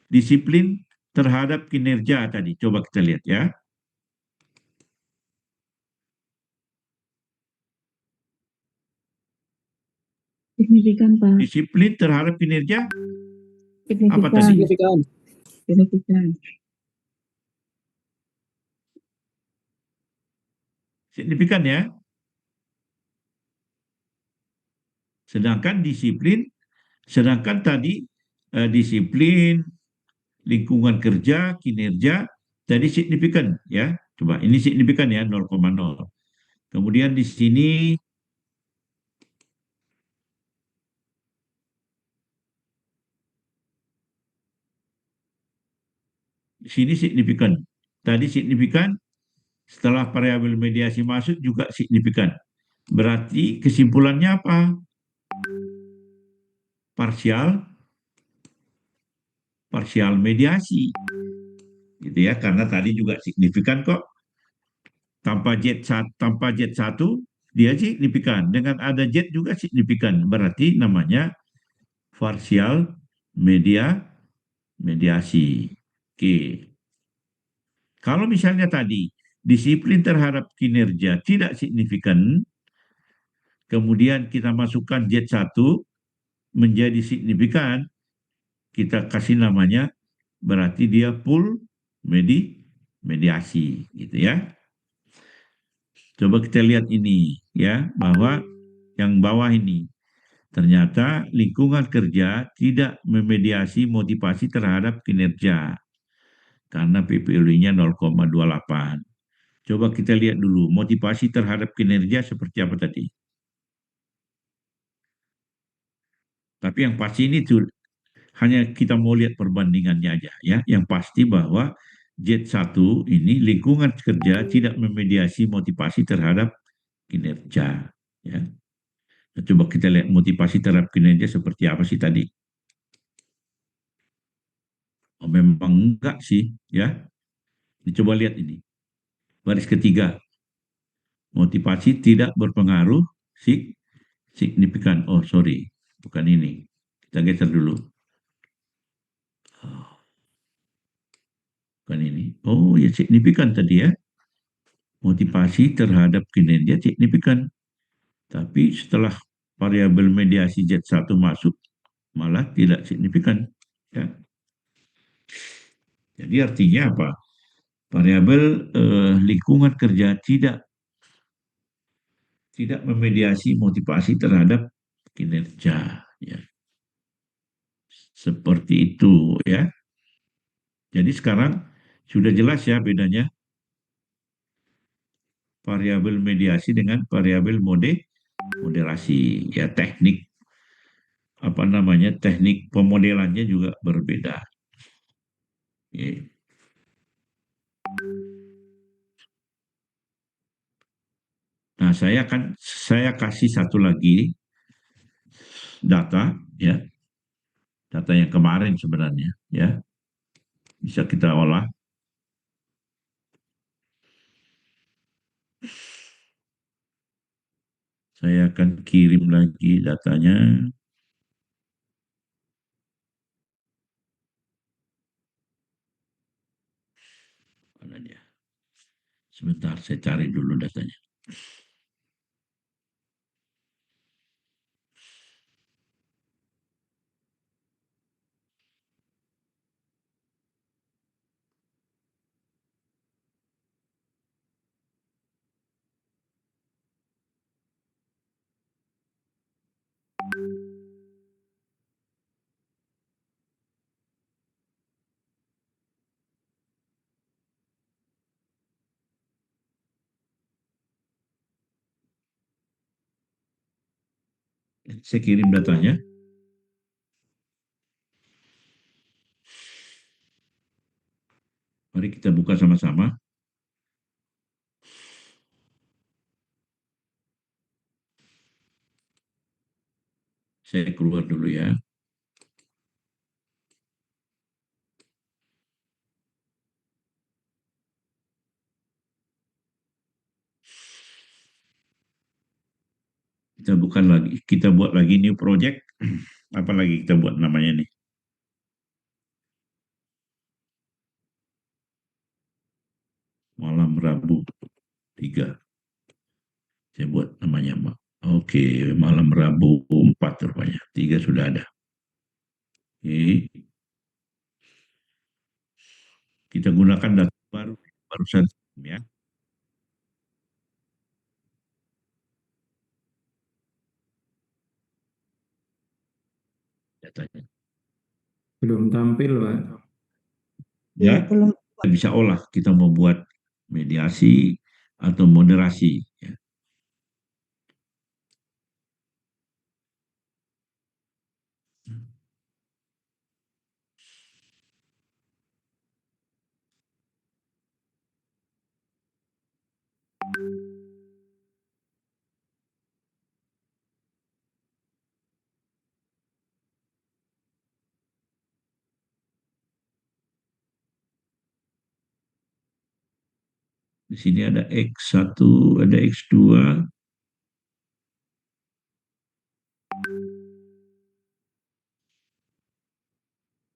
Disiplin terhadap kinerja tadi, coba kita lihat ya. Signifikan, Pak. Disiplin terhadap kinerja apa Signifikan. tadi? Signifikan. Signifikan. Signifikan ya. Sedangkan tadi disiplin, lingkungan kerja, kinerja, tadi signifikan ya. Coba ini signifikan ya 0,0. Kemudian di sini signifikan. Tadi signifikan, setelah variabel mediasi masuk juga signifikan. Berarti kesimpulannya apa? Parsial mediasi. Gitu ya, karena tadi juga signifikan kok. Tanpa Z1 dia signifikan. Dengan ada Z juga signifikan. Berarti namanya parsial mediasi. Oke. Kalau misalnya tadi disiplin terhadap kinerja tidak signifikan, kemudian kita masukkan Z1 menjadi signifikan, kita kasih namanya berarti dia full mediasi gitu ya. Coba kita lihat ini ya, bahwa yang bawah ini ternyata lingkungan kerja tidak memediasi motivasi terhadap kinerja karena PPLU-nya 0,28. Coba kita lihat dulu motivasi terhadap kinerja seperti apa tadi. Tapi yang pasti ini hanya kita mau lihat perbandingannya aja ya. Yang pasti bahwa Z1 ini lingkungan kerja tidak memediasi motivasi terhadap kinerja ya. Nah, coba kita lihat motivasi terhadap kinerja seperti apa sih tadi. Oh, memang enggak sih ya. Coba lihat ini. Baris ketiga. Motivasi tidak berpengaruh signifikan. Oh, sorry. Bukan ini. Kita geser dulu. Bukan ini. Oh, ya signifikan tadi ya. Motivasi terhadap kinerja signifikan. Tapi setelah variabel mediasi Z1 masuk, malah tidak signifikan. Ya. Jadi artinya apa? Variabel lingkungan kerja tidak memediasi motivasi terhadap kinerja. Ya. Seperti itu ya. Jadi sekarang sudah jelas ya bedanya variabel mediasi dengan variabel moderasi. Ya teknik teknik pemodelannya juga berbeda. Oke. Nah, saya kasih satu lagi data ya. Data yang kemarin sebenarnya ya. Bisa kita olah. Saya akan kirim lagi datanya. Mana dia? Sebentar, saya cari dulu datanya. Saya kirim datanya. Mari kita buka sama-sama. Saya keluar dulu ya. Kita buat lagi new project. Apa lagi kita buat namanya nih? Malam Rabu 3. Saya buat namanya, Mbak. Oke, malam Rabu 4 rupanya. 3 sudah ada. Oke. Kita gunakan data barusan ya. datanya. Belum tampil, Pak. Ya, Belum. kita bisa olah, kita membuat mediasi atau moderasi. Ya. Di sini ada X1, ada X2,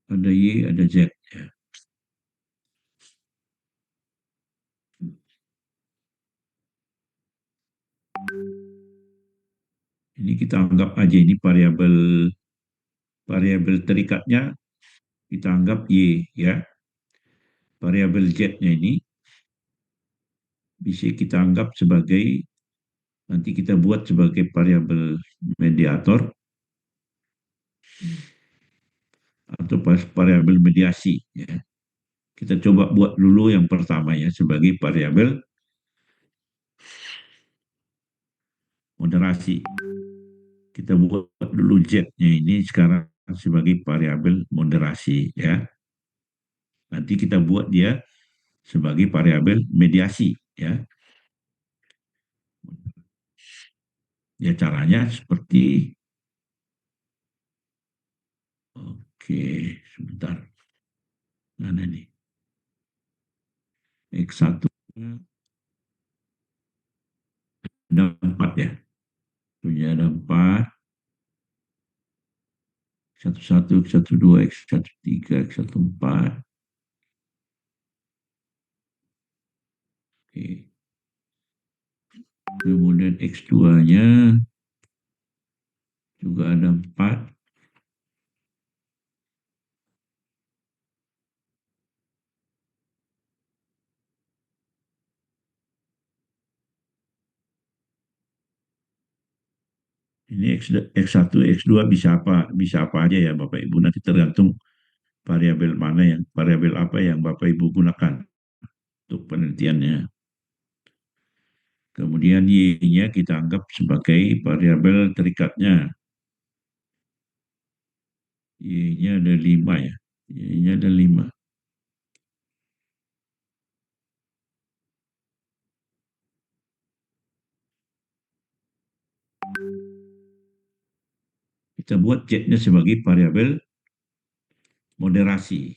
ada Y, ada Z. Ya. Ini kita anggap aja ini variabel variabel terikatnya kita anggap Y, ya. Variabel Z-nya ini bisa kita anggap sebagai, nanti kita buat sebagai variabel mediator atau variabel mediasi. Ya. Kita coba buat dulu yang pertama ya sebagai variabel moderasi. Kita buat dulu Z-nya ini sekarang sebagai variabel moderasi ya. Nanti kita buat dia sebagai variabel mediasi ya. Ya caranya seperti, oke, sebentar. Mana nih? X1 ada 4 ya. Punya ada 4. X11, X12, X13, X14. Oke. Kemudian X2-nya juga ada 4. Ini X1, X2 bisa apa? Bisa apa aja ya Bapak Ibu. Nanti tergantung variabel mana yang, variabel apa yang Bapak Ibu gunakan untuk penelitiannya. Kemudian Y-nya kita anggap sebagai variabel terikatnya. Y-nya ada 5 ya. Y-nya ada 5. Kita buat Z-nya sebagai variabel moderasi.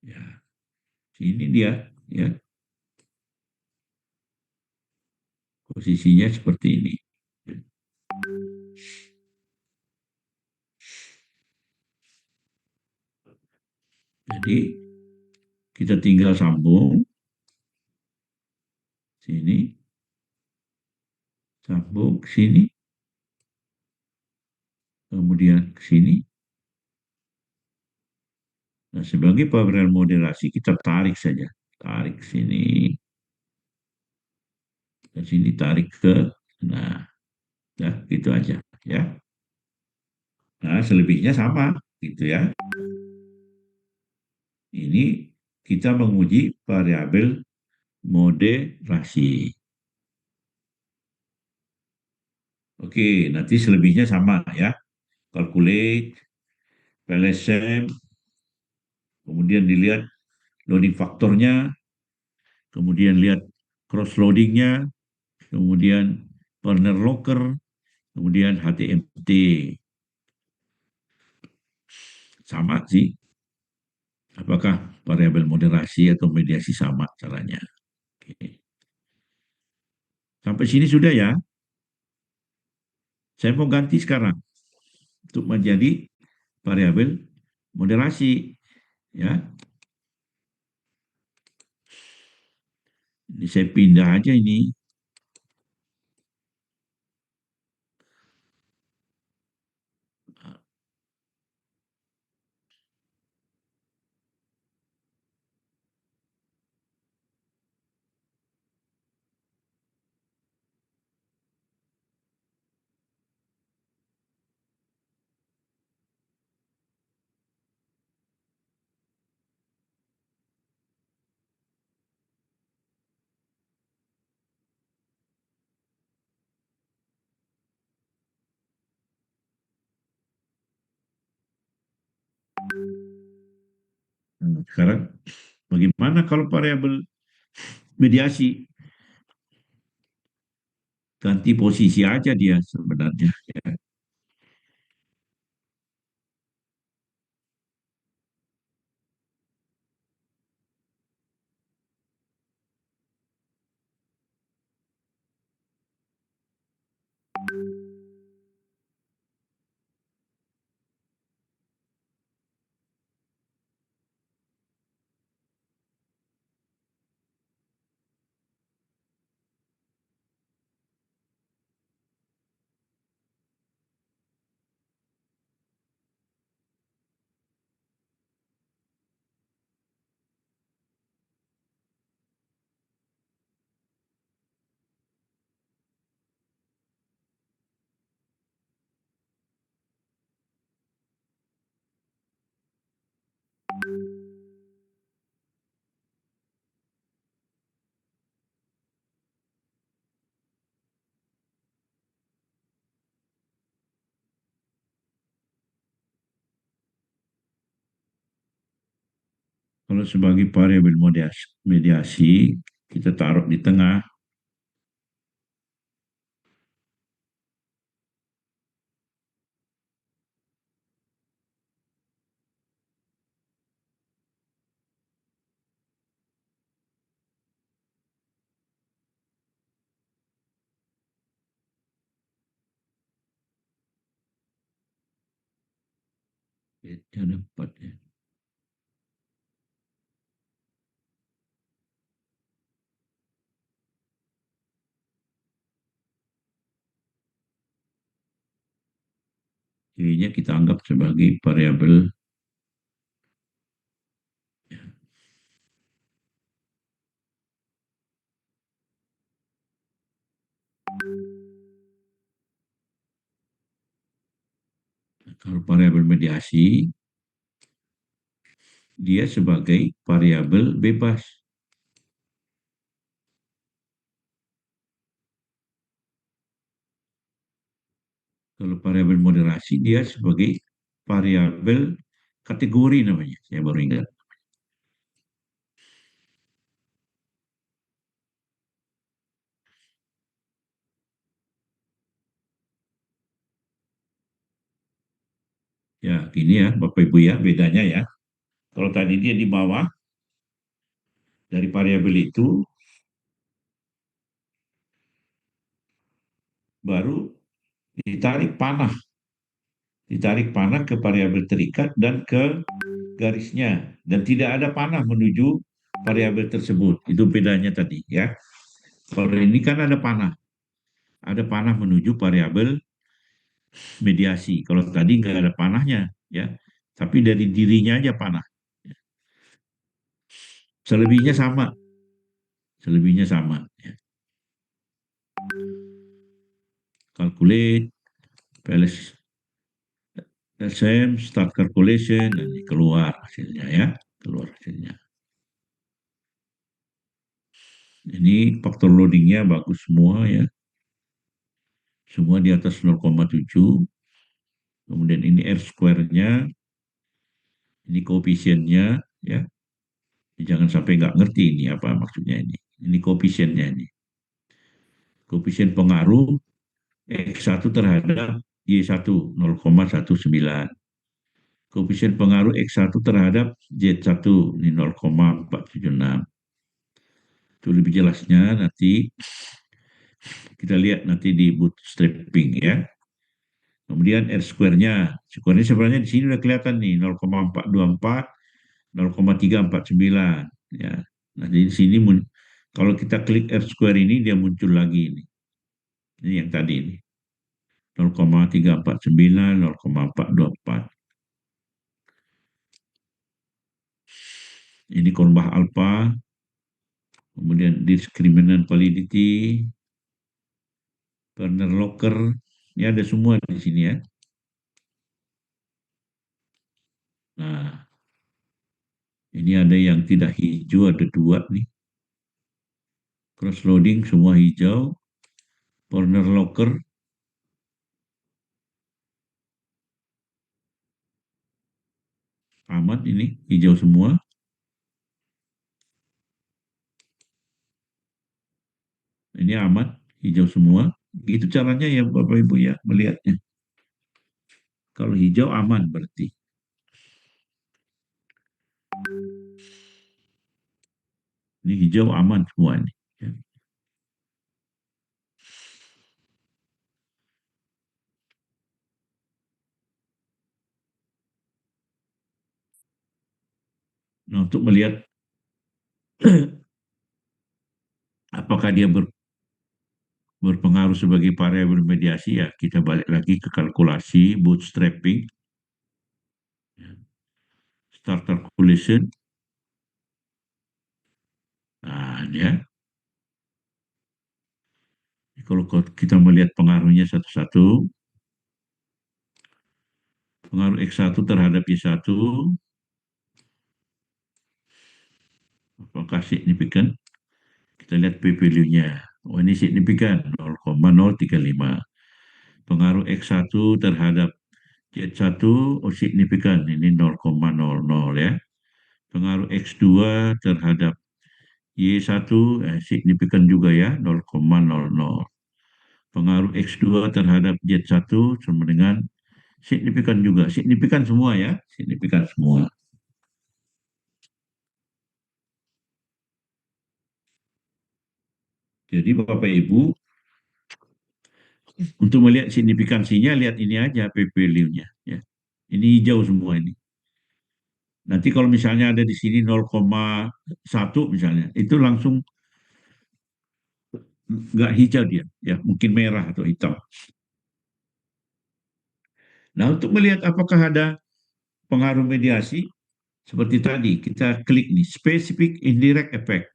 Ya, ini dia ya. Posisinya seperti ini. Jadi kita tinggal sambung sini, sambung ke sini, kemudian ke sini. Nah, sebagai variabel moderasi kita tarik saja, tarik sini, ke sini tarik ke, nah, ya gitu aja, ya. Nah, selebihnya sama, gitu ya. Ini kita menguji variabel moderasi. Oke, nanti selebihnya sama ya. Calculate, PLSM, kemudian dilihat loading faktornya, kemudian lihat cross loadingnya, kemudian partner locker, kemudian HTMT. Sama sih. Apakah variabel moderasi atau mediasi sama caranya? Oke. Sampai sini sudah ya. Saya mau ganti sekarang untuk menjadi variabel moderasi. Ya, ini saya pindah aja ini. Sekarang bagaimana kalau variabel mediasi? Ganti posisi aja dia sebenarnya. Ya. Kalau sebagai variabel mediasi, kita taruh di tengah. Ada 4 ya. Ininya kita anggap sebagai variabel kalau variabel mediasi dia sebagai variabel bebas. Kalau variabel moderasi dia sebagai variabel kategori namanya. Saya baru ingat. Ya, gini ya Bapak Ibu ya, bedanya ya. Kalau tadi dia di bawah dari variabel itu baru ditarik panah ke variabel terikat dan ke garisnya, dan tidak ada panah menuju variabel tersebut. Itu bedanya tadi ya. Kalau ini kan ada panah menuju variabel mediasi. Kalau tadi nggak ada panahnya ya, tapi dari dirinya aja panah. Selebihnya sama, selebihnya sama. Ya. Calculate, LCM, start calculation, dan keluar hasilnya ya, keluar hasilnya. Ini faktor loadingnya bagus semua ya, semua di atas 0,7. Kemudian ini R square-nya, ini koefisiennya ya. Jangan sampai nggak ngerti ini apa maksudnya ini. Ini koefisiennya ini. Koefisien pengaruh X1 terhadap Y1 0,19. Koefisien pengaruh X1 terhadap Z1 ini 0,476. Itu lebih jelasnya nanti kita lihat nanti di bootstrapping ya. Kemudian R square-nya sebenarnya di sini udah kelihatan nih 0,424, 0,349 ya. Nah di sini kalau kita klik R square ini dia muncul lagi ini. Ini yang tadi ini 0,349, 0,424. Ini Kornbach alpha, kemudian discriminant validity, Kernel locker, ini ada semua di sini ya. Nah, ini ada yang tidak hijau, ada 2 nih. Cross loading semua hijau. Corner locker aman ini, hijau semua. Ini aman, hijau semua. Itu caranya ya Bapak Ibu ya melihatnya. Kalau hijau aman berarti. Ini hijau aman semua ini. Ya. Nah, untuk melihat apakah dia berpengaruh sebagai variabel mediasi, ya kita balik lagi ke kalkulasi bootstrapping, starter calculation. Nah, ya. Kalau kita melihat pengaruhnya satu-satu, pengaruh X1 terhadap Y1, apakah signifikan? Kita lihat P-value-nya. Oh, ini signifikan, 0,035. Pengaruh X1 terhadap Z1, oh signifikan, ini 0,00 ya. Pengaruh X2 terhadap Y1, signifikan juga ya, 0,00. Pengaruh X2 terhadap Z1 sama dengan signifikan juga. Signifikan semua ya, signifikan semua. Jadi Bapak Ibu, untuk melihat signifikansinya, lihat ini aja P-value-nya. Ya. Ini hijau semua ini. Nanti kalau misalnya ada di sini 0,1 misalnya, itu langsung nggak hijau dia, ya mungkin merah atau hitam. Nah, untuk melihat apakah ada pengaruh mediasi, seperti tadi, kita klik nih, specific indirect effect.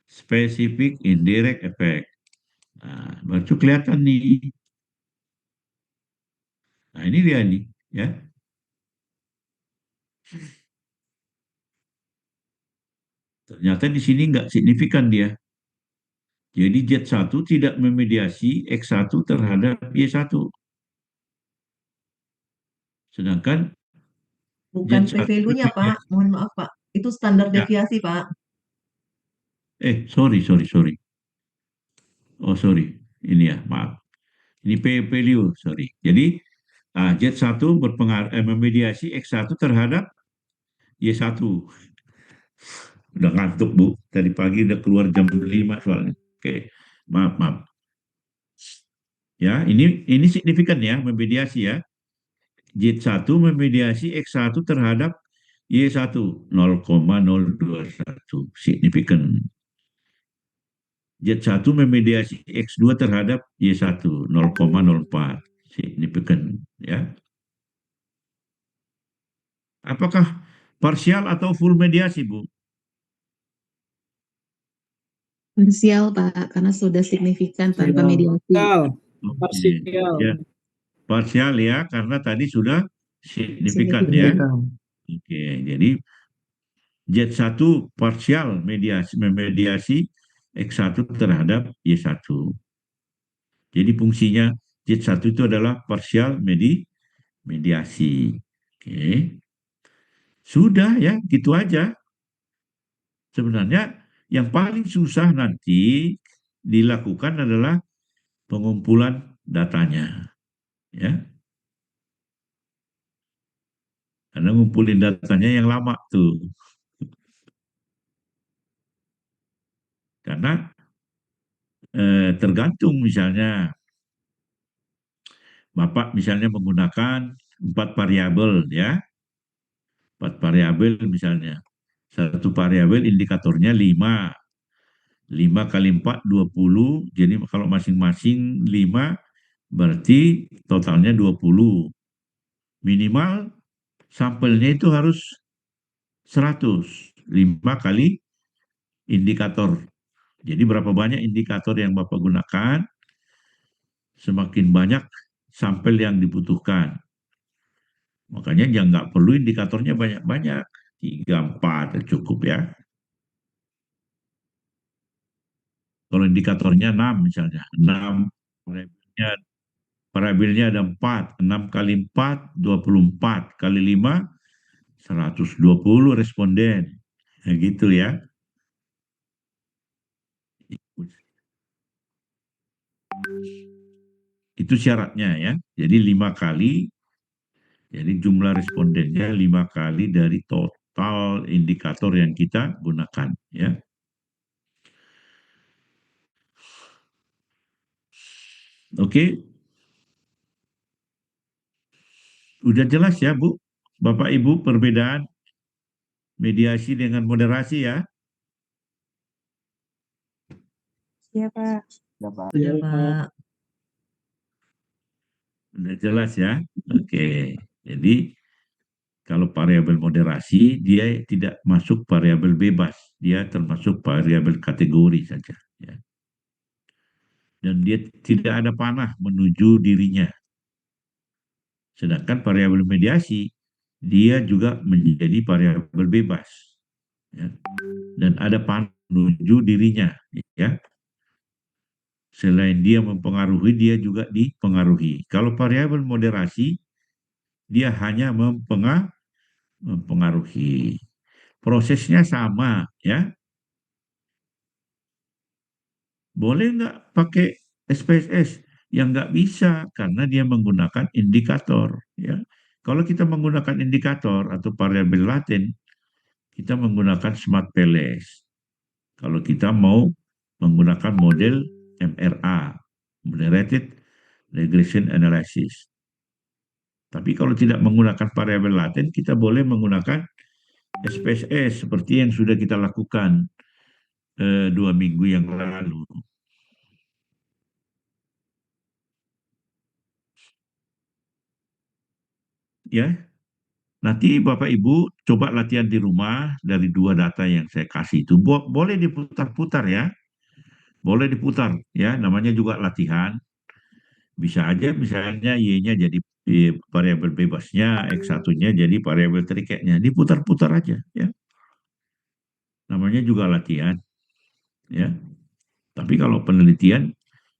Specific indirect effect. Nah, baru kelihatan nih. Nah, ini dia nih, ya. Ternyata di sini nggak signifikan dia. Jadi Z1 tidak memediasi X1 terhadap Y1. Sedangkan Bukan Z1 P-value-nya, Pak. memediasi. Mohon maaf, Pak. Itu standar Ya, deviasi, Pak. sorry. Oh, sorry. Ini ya, maaf. Ini P-value, sorry. Jadi, Z1 memediasi X1 terhadap Y1. Udah ngantuk, Bu. Tadi pagi udah keluar jam 5 soalnya. Oke, maaf. Ya, ini signifikan ya, memediasi ya. Z1 memediasi X1 terhadap Y1 0,021 signifikan. Z1 memediasi X2 terhadap Y1 0,04 signifikan ya. Apakah parsial atau full mediasi, Bu? Parsial, Pak, karena sudah signifikan tanpa mediasi. Parsial. Ya, parsial ya, karena tadi sudah signifikan ya. Signifikan. Oke, jadi Z1 parsial memediasi X1 terhadap Y1. Jadi fungsinya Z1 itu adalah parsial mediasi. Oke. Sudah ya, gitu aja. Sebenarnya yang paling susah nanti dilakukan adalah pengumpulan datanya. Ya. Karena ngumpulin datanya yang lama tuh. Karena tergantung misalnya Bapak misalnya menggunakan 4 variabel ya. 4 variabel misalnya. Satu variabel indikatornya 5. 5 kali 4, 20. Jadi kalau masing-masing 5, berarti totalnya 20. Minimal sampelnya itu harus 100. 5 kali indikator. Jadi berapa banyak indikator yang Bapak gunakan, semakin banyak sampel yang dibutuhkan. Makanya jangan nggak perlu indikatornya banyak-banyak. 3, 4 cukup ya. Kalau indikatornya 6 misalnya. 6 variabelnya, variabelnya ada 4. 6 kali 4, 24. Kali 5, 120 responden. Nah, gitu ya. Itu syaratnya ya. Jadi 5 kali, jadi jumlah respondennya 5 kali dari total indikator yang kita gunakan ya. Oke, udah jelas ya Bu, Bapak Ibu perbedaan mediasi dengan moderasi ya. Iya, Pak. Sudah, Pak. Udah jelas ya. Oke, jadi kalau variabel moderasi dia tidak masuk variabel bebas, dia termasuk variabel kategori saja ya. Dan dia tidak ada panah menuju dirinya. Sedangkan variabel mediasi dia juga menjadi variabel bebas ya. Dan ada panah menuju dirinya ya. Selain dia mempengaruhi, dia juga dipengaruhi. Kalau variabel moderasi dia hanya mempengaruhi. Prosesnya sama ya. Boleh nggak pakai SPSS? Yang nggak bisa karena dia menggunakan indikator. Ya. Kalau kita menggunakan indikator atau variabel laten, kita menggunakan Smart PLS. Kalau kita mau menggunakan model MRA, Moderated Regression Analysis. Tapi kalau tidak menggunakan variabel laten, kita boleh menggunakan SPSS seperti yang sudah kita lakukan 2 minggu yang lalu. Ya, nanti Bapak Ibu coba latihan di rumah dari 2 data yang saya kasih itu. Boleh diputar-putar ya, boleh diputar ya. Namanya juga latihan. Bisa aja misalnya Y-nya jadi variabel bebasnya, X1-nya jadi variabel terikatnya. Diputar-putar aja ya. Namanya juga latihan ya. Tapi kalau penelitian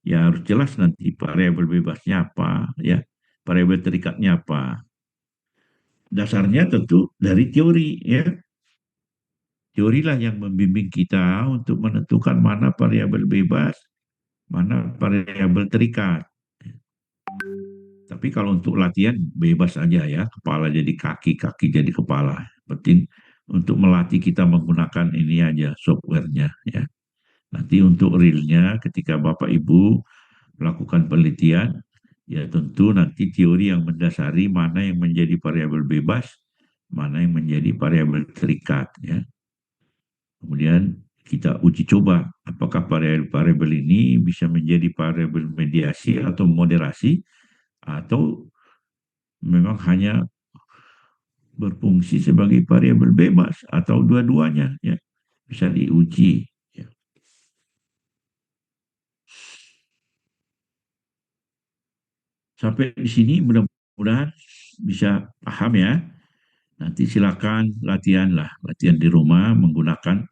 ya harus jelas nanti variabel bebasnya apa ya, variabel terikatnya apa. Dasarnya tentu dari teori ya. Teorilah yang membimbing kita untuk menentukan mana variabel bebas, mana variabel terikat. Tapi kalau untuk latihan bebas aja ya, kepala jadi kaki, kaki jadi kepala. Penting untuk melatih kita menggunakan ini aja softwarenya ya. Nanti untuk realnya ketika Bapak Ibu melakukan penelitian, ya tentu nanti teori yang mendasari mana yang menjadi variabel bebas, mana yang menjadi variabel terikat ya. Kemudian kita uji coba apakah variabel ini bisa menjadi variabel mediasi atau moderasi atau memang hanya berfungsi sebagai variabel bebas atau dua-duanya ya. Bisa diuji ya. Sampai di sini mudah-mudahan bisa paham ya. Nanti silakan latihan di rumah menggunakan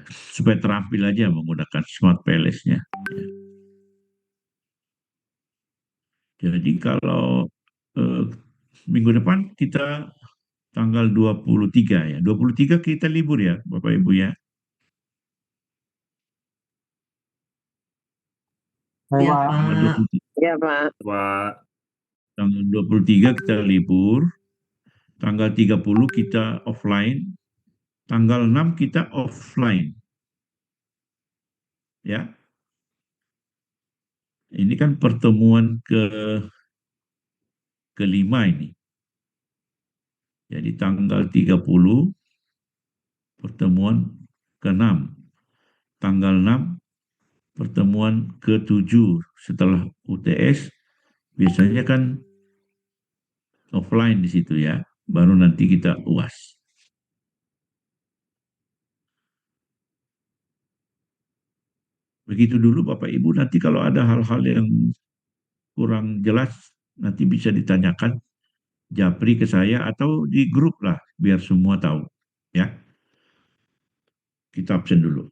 supaya terampil aja menggunakan Smart PLS-nya. Ya. Jadi kalau minggu depan kita tanggal 23 ya. 23 kita libur ya, Bapak Ibu ya. Ya, Tanggal Pak. 23, Iya, Pak. tanggal 23 kita libur. Tanggal 30 kita offline. Tanggal 6 kita offline. Ya. Ini kan pertemuan kelima ini. Jadi tanggal 30 pertemuan ke-6. Tanggal 6 pertemuan ke-7 setelah UTS biasanya kan offline di situ ya. Baru nanti kita UAS. Begitu dulu Bapak Ibu, nanti kalau ada hal-hal yang kurang jelas nanti bisa ditanyakan japri ke saya atau di grup lah biar semua tahu ya. Kita absen dulu.